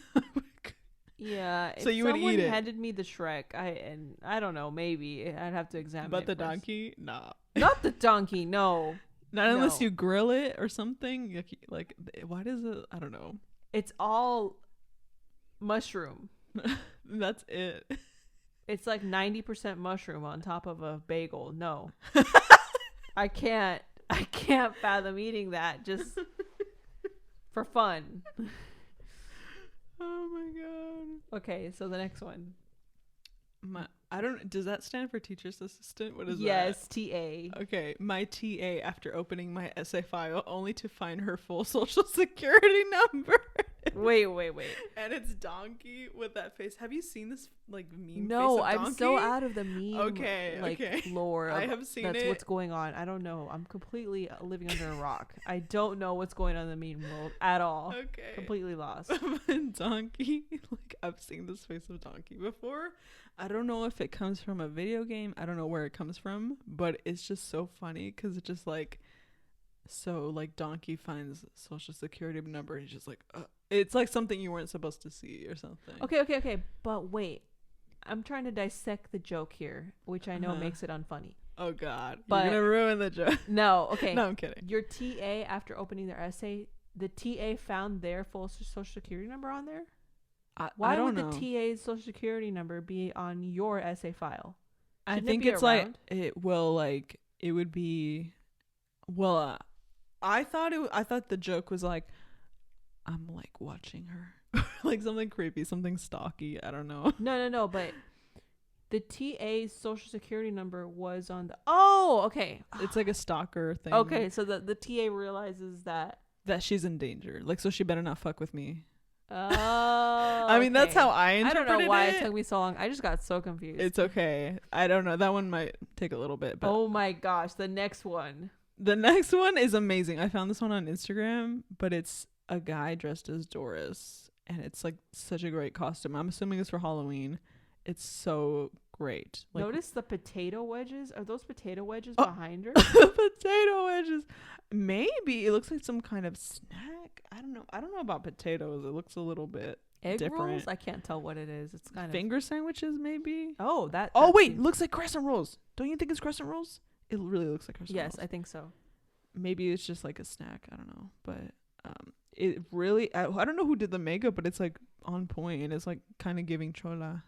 Yeah. So you would eat it. Someone handed me the Shrek. I don't know. Maybe I'd have to examine. But it the first. donkey, nah. Not the donkey. No. Not unless you grill it or something. Like why does it? I don't know. It's all mushroom. That's it. It's like 90% mushroom on top of a bagel. No. I can't fathom eating that just for fun. Oh my god. Okay, so the next one. Does that stand for teacher's assistant? What is that? Yes, TA. Okay, my TA after opening my essay file only to find her full social security number. Wait. And it's Donkey with that face. Have you seen this like meme? No, face of I'm Donkey? so out of the meme. Okay. Lore. I have seen that's it. what's going on. I don't know. I'm completely living under a rock. I don't know what's going on in the meme world at all. Okay. Completely lost. Donkey, like I've seen this face of Donkey before. I don't know if it comes from a video game. I don't know where it comes from, but it's just so funny because it's just like, so like Donkey finds social security number. He's just like, it's like something you weren't supposed to see or something. Okay. But wait, I'm trying to dissect the joke here, which I know makes it unfunny. Oh God, but you're gonna ruin the joke. No, okay. No, I'm kidding. Your TA after opening their essay, the TA found their full social security number on there. Why would the TA's social security number be on your essay file? Shouldn't I think it's around? like it will like it would be. Well, I thought the joke was like, I'm like watching her, like something creepy, something stalky. I don't know. No. But the TA's social security number was on the. Oh, okay. It's like a stalker thing. Okay, so the TA realizes that she's in danger. Like, so she better not fuck with me. Oh, I mean, that's okay. how I I interpreted don't know why it. it took me so long. I just got so confused. It's okay. I don't know. That one might take a little bit, but Oh my gosh, the next one. the next one is amazing. I found this one on Instagram, but it's a guy dressed as Doris, and it's like such a great costume. I'm assuming it's for Halloween. It's so great. Like, Notice the potato wedges. Are those potato wedges Oh. behind her? potato wedges. Maybe it looks like some kind of snack. I don't know. I don't know about potatoes. It looks a little bit Egg different. rolls? I can't tell what it is. It's kind Finger sandwiches, maybe. of. Oh, that. Oh that wait, seems- looks like crescent rolls. Don't you think it's crescent rolls? It really looks like crescent rolls. Yes, I think so. Maybe it's just like a snack. I don't know, but it really. I don't know who did the makeup, but it's like on point, and it's like kind of giving chola.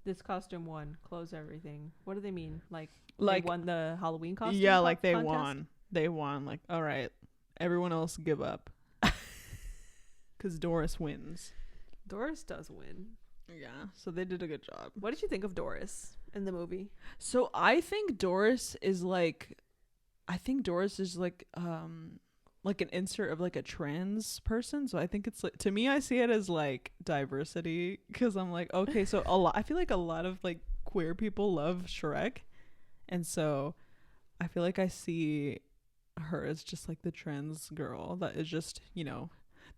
This costume won. Close everything. What do they mean? Like Like they won the Halloween costume? yeah, like they contest? won. They won. Like all right, everyone else give up, because Doris wins. Doris does win. Yeah, so they did a good job. What did you think of Doris in the movie? So I think Doris is like an insert of like a trans person. So I think it's like, to me, I see it as like diversity, because I'm like, okay, so I feel like a lot of like queer people love Shrek, and so I feel like I see her as just like the trans girl that is just,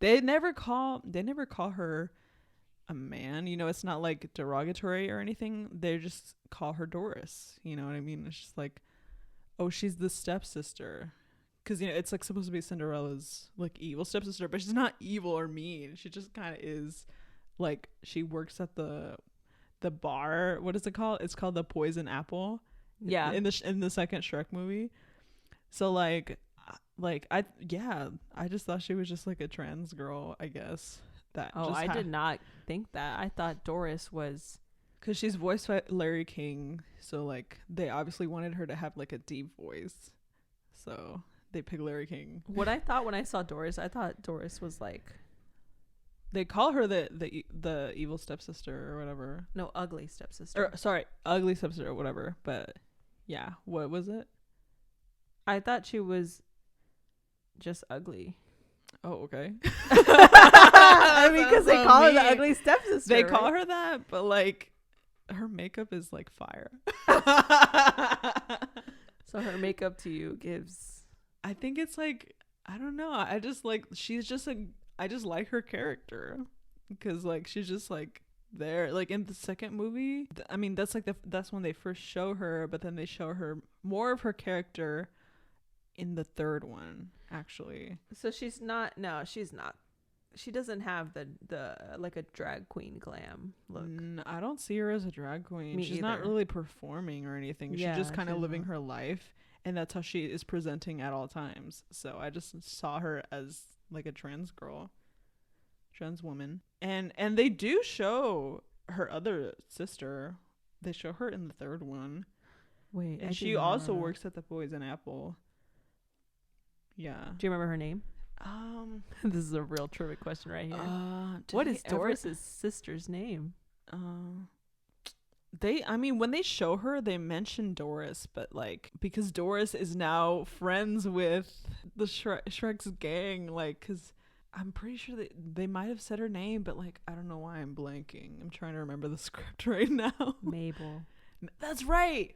they never call her a man, it's not like derogatory or anything. They just call her Doris, you know what I mean? It's just like, oh, she's the stepsister, because it's like supposed to be Cinderella's like evil stepsister, but she's not evil or mean. She just kind of is. Like, she works at the bar. What is it called? It's called the Poison Apple. Yeah. In the second Shrek movie. So I just thought she was just like a trans girl, I guess. I did not think that. I thought Doris was. Because she's voiced by Larry King, so like they obviously wanted her to have like a deep voice, so they picked Larry King. What I thought when I saw Doris, I thought Doris was like. They call her the evil stepsister or whatever. No, ugly stepsister. Or sorry, ugly stepsister or whatever. But yeah, what was it? I thought she was just ugly. Oh, okay. I mean, because they call her the ugly stepsister. They call her that, but like her makeup is like fire. So her makeup to you gives. I think it's like, I don't know. I just like, I just like her character, because like she's just like there. Like in the second movie, I mean, that's when they first show her, but then they show her more of her character in the third one, actually. So she's not. No, she's not. She doesn't have the like a drag queen glam look. I don't see her as a drag queen. Me She's not either. really performing or anything. Yeah, She's just kind of she's living not. her life, and that's how she is presenting at all times. So I just saw her as like a trans woman, and they do show her other sister. They show her in the third one. Wait, And she also works at the Poison Apple. Yeah. Do you remember her name? This is a real trivia question right here. What is Doris's sister's name? When they show her, they mention Doris, but like, because Doris is now friends with the Shrek's gang, like, because I'm pretty sure they might have said her name, but like, I don't know why I'm blanking. I'm trying to remember the script right now. Mabel. That's right.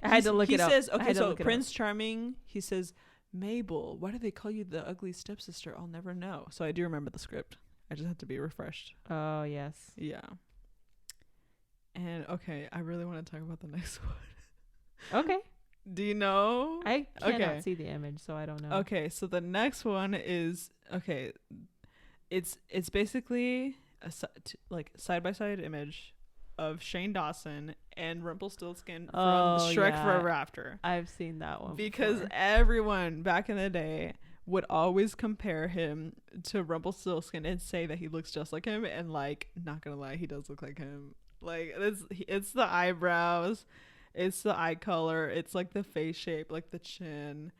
I had to look it up. He says, I okay, had to so look it Prince Charming, he says, Mabel, why do they call you the ugly stepsister? I'll never know. So I do remember the script. I just have to be refreshed. Oh, yes. Yeah. And okay, I really want to talk about the next one. Okay. Do you know? I cannot Okay. see the image, so I don't know. Okay, so the next one is, okay, it's basically a side by side image of Shane Dawson and Rumpelstiltskin from Shrek yeah. Forever After. I've seen that one Because before. everyone back in the day would always compare him to Rumpelstiltskin and say that he looks just like him, and like, not gonna lie, he does look like him. Like, it's the eyebrows, it's the eye color, it's like the face shape, like the chin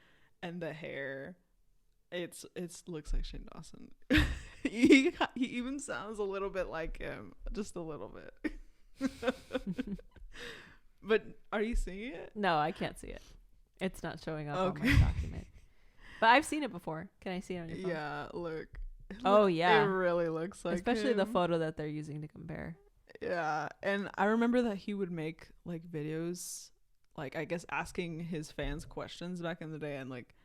and the hair. It's looks like Shane Dawson. he even sounds a little bit like him, just a little bit. But are you seeing it? No, I can't see it. It's not showing up on Okay. my document. But I've seen it before. Can I see it on your phone? Yeah, look. Oh yeah, It really looks like especially the him. photo that they're using to compare. Yeah, and I remember that he would make like videos, like I guess asking his fans questions back in the day, and like,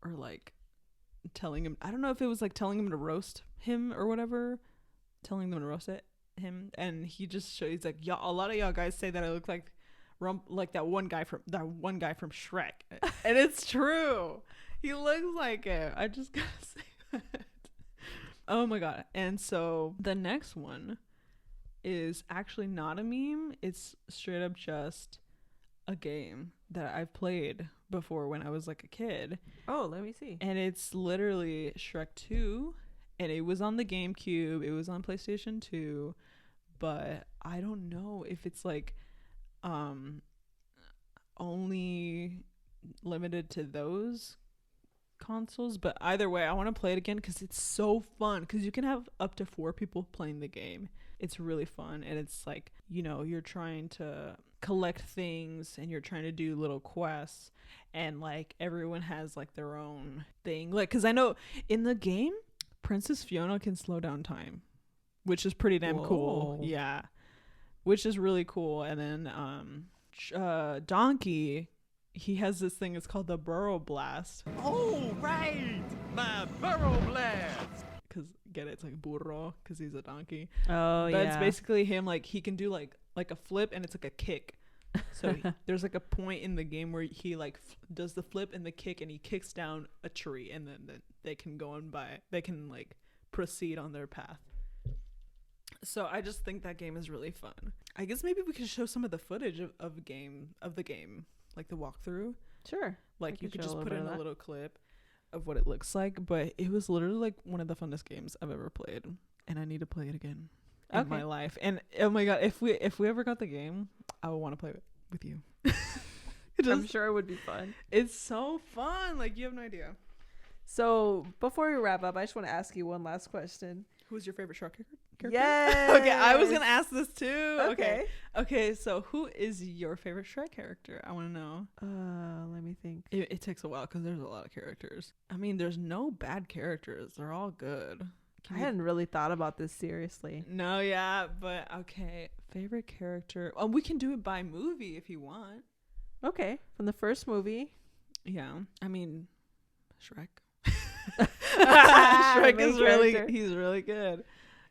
or like telling him. I don't know if it was like telling him to roast him or whatever, telling them to roast him, and he just he's like, y'all. A lot of y'all guys say that I look like, like that one guy from Shrek, and it's true. He looks like it. I just gotta say that. Oh my god! And so the next one is actually not a meme. It's straight up just a game that I've played before when I was like a kid. Oh, let me see. And it's literally Shrek 2. And it was on the GameCube. It was on PlayStation 2. But I don't know if it's like only limited to those consoles. But either way, I want to play it again because it's so fun. Because you can have up to 4 people playing the game. It's really fun, and it's like, you know, you're trying to collect things and you're trying to do little quests, and like everyone has like their own thing. Like, because I know in the game Princess Fiona can slow down time, which is pretty damn cool. Yeah, which is really cool. And then Donkey, he has this thing, it's called the Burrow Blast. Oh, right! My Burrow Blast! Because get it, it's like burro because he's a donkey. Oh But yeah, it's basically him, like he can do like a flip, and it's like a kick. So there's like a point in the game where he like does the flip and the kick, and he kicks down a tree, and then they can go on by, they can like proceed on their path. So I just think that game is really fun. I guess maybe we could show some of the footage of the game, like the walkthrough. sure. Like you could show just a put little in bit a of little clip of what it looks like, but it was literally like one of the funnest games I've ever played, and I need to play it again in my life. And oh my god, if we ever got the game, I would want to play it with you. I'm sure it would be fun. It's so fun, like you have no idea. So before we wrap up, I just want to ask you one last question. Who's your favorite Shrek character? Yes. Okay, I was gonna ask this too. Okay. Okay, so who is your favorite Shrek character? I want to know. Let me think. It takes a while because there's a lot of characters. I mean, there's no bad characters. They're all good. I hadn't really thought about this seriously. No, yeah, but okay. Favorite character. Oh, we can do it by movie if you want. Okay, from the first movie. Yeah, I mean, Shrek. Shrek Shrek is he's really good.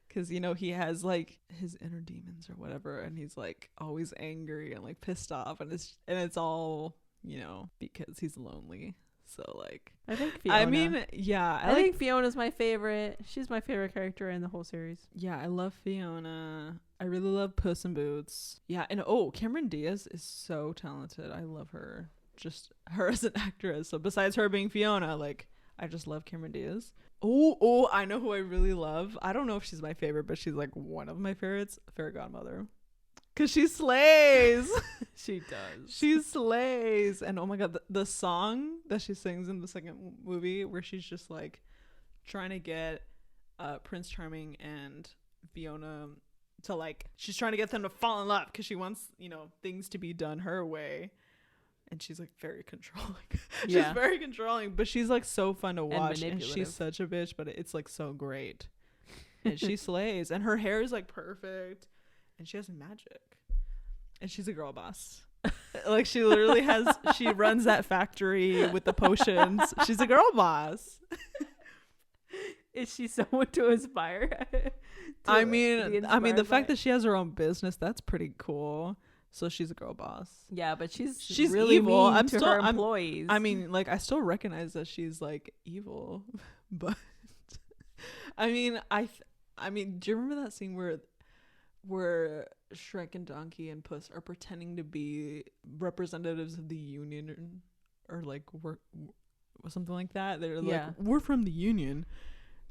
Because, you know, he has like his inner demons or whatever, and he's like always angry and like pissed off, and it's all, you know, because he's lonely. So like, I think Fiona. I mean, yeah, I think Fiona's my favorite. She's my favorite character in the whole series. Yeah, I love Fiona. I really love Puss in Boots. Yeah, and Cameron Diaz is so talented. I love her. Just her as an actress. So besides her being Fiona, like, I just love Cameron Diaz. Oh, I know who I really love. I don't know if she's my favorite, but she's like one of my favorites. Fairy Godmother. Because she slays. She does. She slays. And oh my god, the song that she sings in the second movie where she's just like trying to get Prince Charming and Fiona to like, she's trying to get them to fall in love because she wants, you know, things to be done her way. And she's like very controlling. She's very controlling, but she's like so fun to watch. And she's such a bitch, but it's like so great. And she slays. And her hair is like perfect. And she has magic. And she's a girl boss. Like she literally she runs that factory with the potions. She's a girl boss. Is she someone to aspire? I mean the fact that she has her own business, that's pretty cool. So she's a girl boss. Yeah, but she's really evil. mean to her employees. I mean, like, I still recognize that she's like evil, but I mean, do you remember that scene where Shrek and Donkey and Puss are pretending to be representatives of the union, or like work or something like that? They're like, we're from the union,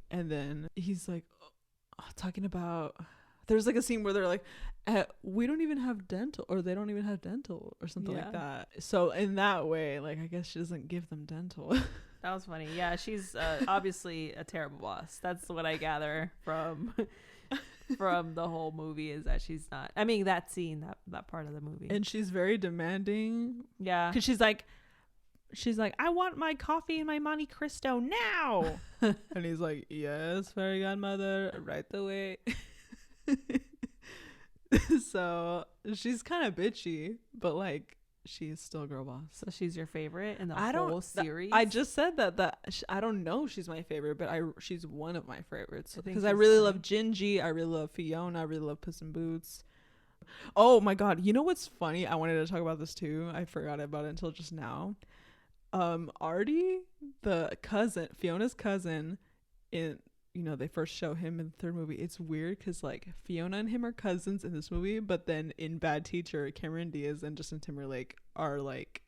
and then he's like talking about. There's like a scene where they're like, we don't even have dental, or they don't even have dental, or something like that. So in that way, like, I guess she doesn't give them dental. That was funny. Yeah, she's obviously a terrible boss. That's what I gather from the whole movie, is that she's not. I mean, that scene, that part of the movie. And she's very demanding. Yeah. Because she's like, she's like, I want my coffee and my Monte Cristo now. And he's like, yes, fairy godmother, right away. So she's kind of bitchy, but like she's still girl boss. So she's your favorite in the I whole don't series? I just said that I don't know she's my favorite, but she's one of my favorites I think because I she's really funny. love Gingy, I really love Fiona, I really love Puss in Boots. Oh my god, you know what's funny? I wanted to talk about this too. I forgot about it until just now. Artie, the cousin, Fiona's cousin, in they first show him in the third movie. It's weird because like Fiona and him are cousins in this movie, but then in Bad Teacher, Cameron Diaz and Justin Timberlake are like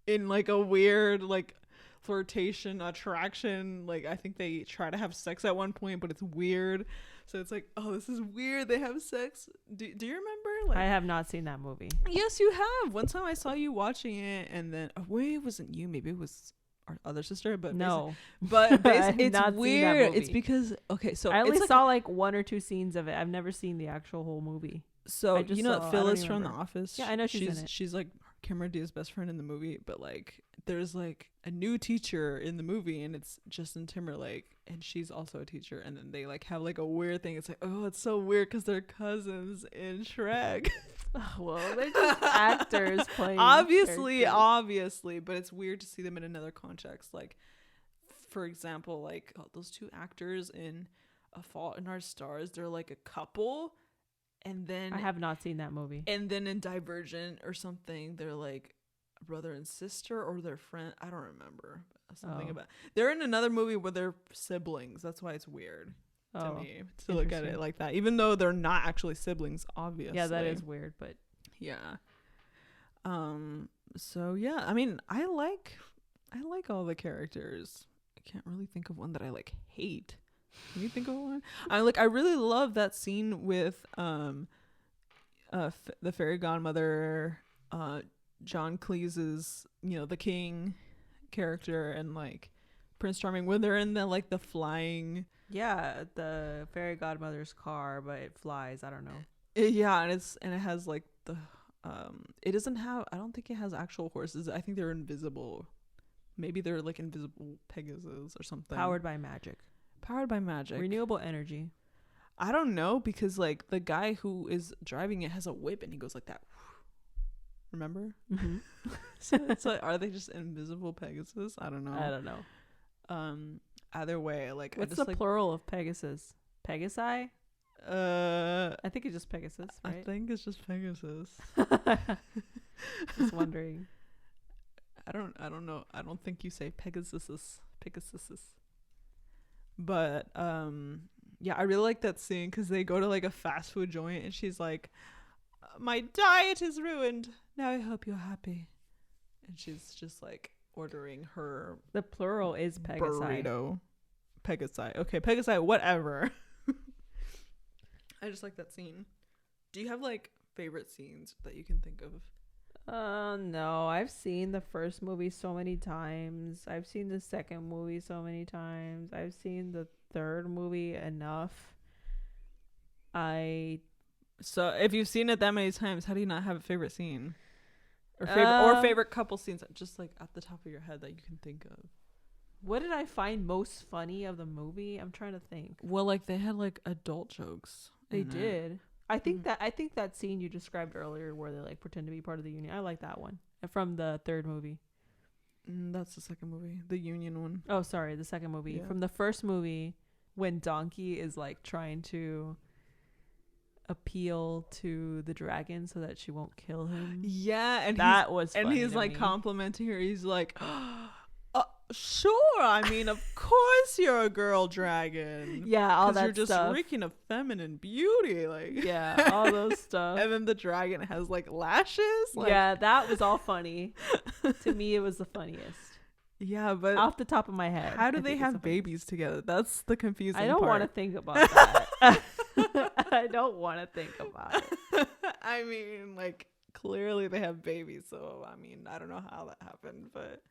in like a weird like flirtation attraction. Like I think they try to have sex at one point, but it's weird. So it's like, oh, this is weird. They have sex. Do you remember? Like, I have not seen that movie. yes, you have. One time I saw you watching it, and then wait, it wasn't you. Maybe it was our other sister. But No, but I have it's not seen that weird. movie. It's because okay, so I only it's like, saw like 1 or 2 scenes of it. I've never seen the actual whole movie. so I just you know saw- I don't Phyllis even from The remember. Office. Yeah, I know she's in it. She's like Cameron Diaz's best friend in the movie, but like there's like a new teacher in the movie, and it's Justin Timberlake, and she's also a teacher, and then they like have like a weird thing. It's like, oh, it's so weird because they're cousins in Shrek. Well, they're just actors playing. obviously characters. but it's weird to see them in another context. Like for example, like those two actors in A Fault in Our Stars, they're like a couple, and then I have not seen that movie. and then in Divergent or something, they're like a brother and sister, or their friend. I don't remember something Oh. about. They're in another movie where they're siblings. That's why it's weird to Oh, me to look at it interesting. like that, even though they're not actually siblings. Obviously, yeah, that is weird, but yeah. So yeah, I mean, I like all the characters. I can't really think of one that I like hate. Can you think of one? I really love that scene with the fairy godmother, John Cleese's, the king character, and like Prince Charming, when they're in the flying. yeah, the fairy godmother's car, but it flies. I don't know. Yeah, and it has like the it doesn't have, I don't think it has actual horses. I think they're invisible. Maybe they're like invisible Pegasus or something. Powered by magic, magic. renewable energy. I don't know, because like the guy who is driving it has a whip and he goes like that. Remember? Mm-hmm. So it's like, are they just invisible Pegasus? I don't know. I don't know. Either way, like What's I the just like plural of Pegasus? Pegasi? I think it's just Pegasus, I right? think it's just Pegasus. Just wondering. I don't know. I don't think you say Pegasus. But yeah, I really like that scene because they go to like a fast food joint and she's like, my diet is ruined. Now I hope you're happy. And she's just like ordering her The plural is Pegasi. burrito. Pegasi. Okay, Pegasi, whatever. I just like that scene. Do you have like favorite scenes that you can think of? No, I've seen the first movie so many times. I've seen the second movie so many times. I've seen the third movie enough. So if you've seen it that many times, how do you not have a favorite scene? Or favorite couple scenes just like at the top of your head that you can think of? What did I find most funny of the movie? I'm trying to think. Well, like they had like adult jokes. They in it. did. I think that scene you described earlier where they like pretend to be part of the union. I like that one from the third movie. That's the second movie, the union one. Oh, sorry, the second movie. Yeah. From the first movie, when Donkey is like trying to appeal to the dragon so that she won't kill him. Yeah, and That was and funny he's to like me. complimenting her. He's like, sure. I mean, of course you're a girl dragon. Yeah, all 'Cause that you're just stuff. reeking of feminine beauty, like. Yeah, all those stuff. And then the dragon has like lashes. Like, Yeah, that was all funny. To me, it was the funniest. yeah, but Off the top of my head. how do I they think it's have the funniest. babies together? That's the confusing I don't part. want to think about that. I don't want to think about it. I mean, like, clearly they have babies, so I mean, I don't know how that happened, but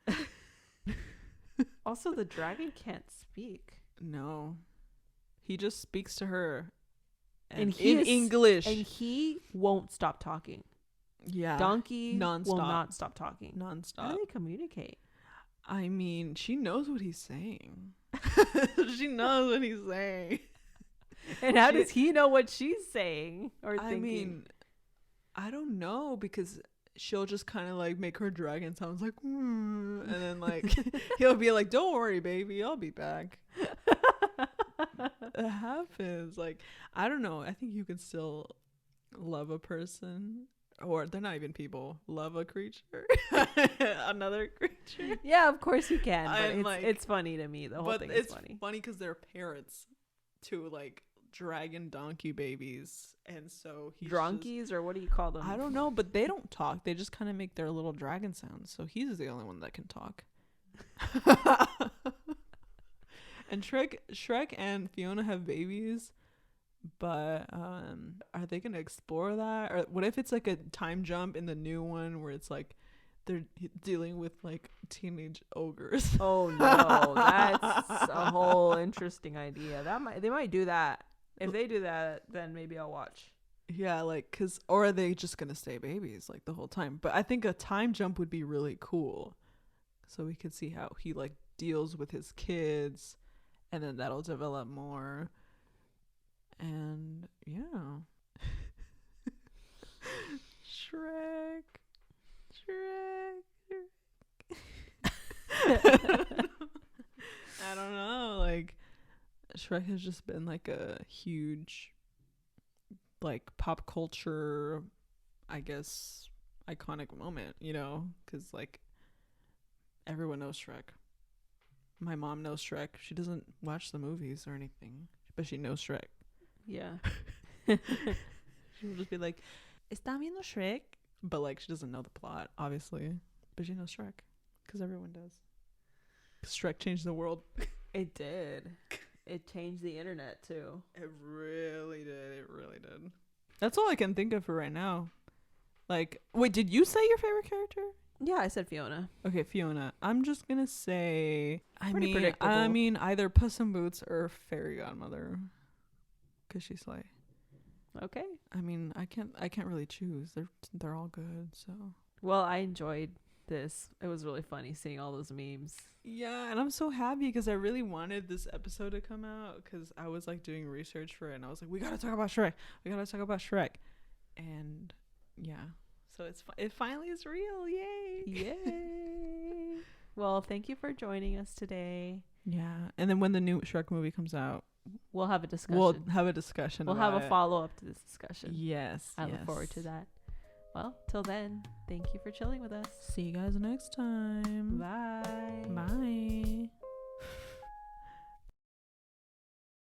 Also, the dragon can't speak. no, he just speaks to her, And in English. And he won't stop talking. Yeah, Donkey will nonstop. not stop talking. How nonstop. do they communicate? I mean, she knows what he's saying. She knows what he's saying. And how does he know what she's saying or thinking? I mean, I don't know, because she'll just kind of like make her dragon sounds like, and then like he'll be like, "Don't worry, baby, I'll be back." It happens. Like, I don't know. I think you can still love a person, or they're not even people. Love a creature, another creature. Yeah, of course you can. And, But it's funny to me. The whole thing is funny. It's funny because they're parents to like dragon donkey babies, and so he's Dronkies, or what do you call them? I don't know, but they don't talk. They just kind of make their little dragon sounds. So he's the only one that can talk. And Shrek and Fiona have babies, but are they gonna explore that? Or what if it's like a time jump in the new one where it's like they're dealing with like teenage ogres? Oh no, that's a whole interesting idea. They might do that. If they do that, then maybe I'll watch. Yeah, like, or are they just gonna stay babies like the whole time? But I think a time jump would be really cool, so we could see how he like deals with his kids, and then that'll develop more. And yeah. Shrek. I don't know, like Shrek has just been like a huge like pop culture, I guess, iconic moment, you know, because like everyone knows Shrek. My mom knows Shrek. She doesn't watch the movies or anything, but she knows Shrek. Yeah. She'll just be like, "Está viendo Shrek?" But like she doesn't know the plot, obviously, but she knows Shrek because everyone does. 'Cause Shrek changed the world. It did. It changed the internet too. It really did. It really did. That's all I can think of for right now. Like, wait, did you say your favorite character? Yeah, I said Fiona. Okay, Fiona. I'm just gonna say, Pretty predictable. I mean, either Puss in Boots or Fairy Godmother, 'cause she's like, Okay. I mean, I can't really choose. They're all good. So. Well, I enjoyed this. It was really funny seeing all those memes. Yeah, and I'm so happy because I really wanted this episode to come out because I was like doing research for it, and I was like, we gotta talk about Shrek. And yeah, so it finally is real. Yay! Yay! Well, thank you for joining us today. Yeah, and then when the new Shrek movie comes out, we'll have a discussion. We'll have a follow up to this discussion. Yes, I look forward to that. Well, till then, thank you for chilling with us. See you guys next time. Bye. Bye.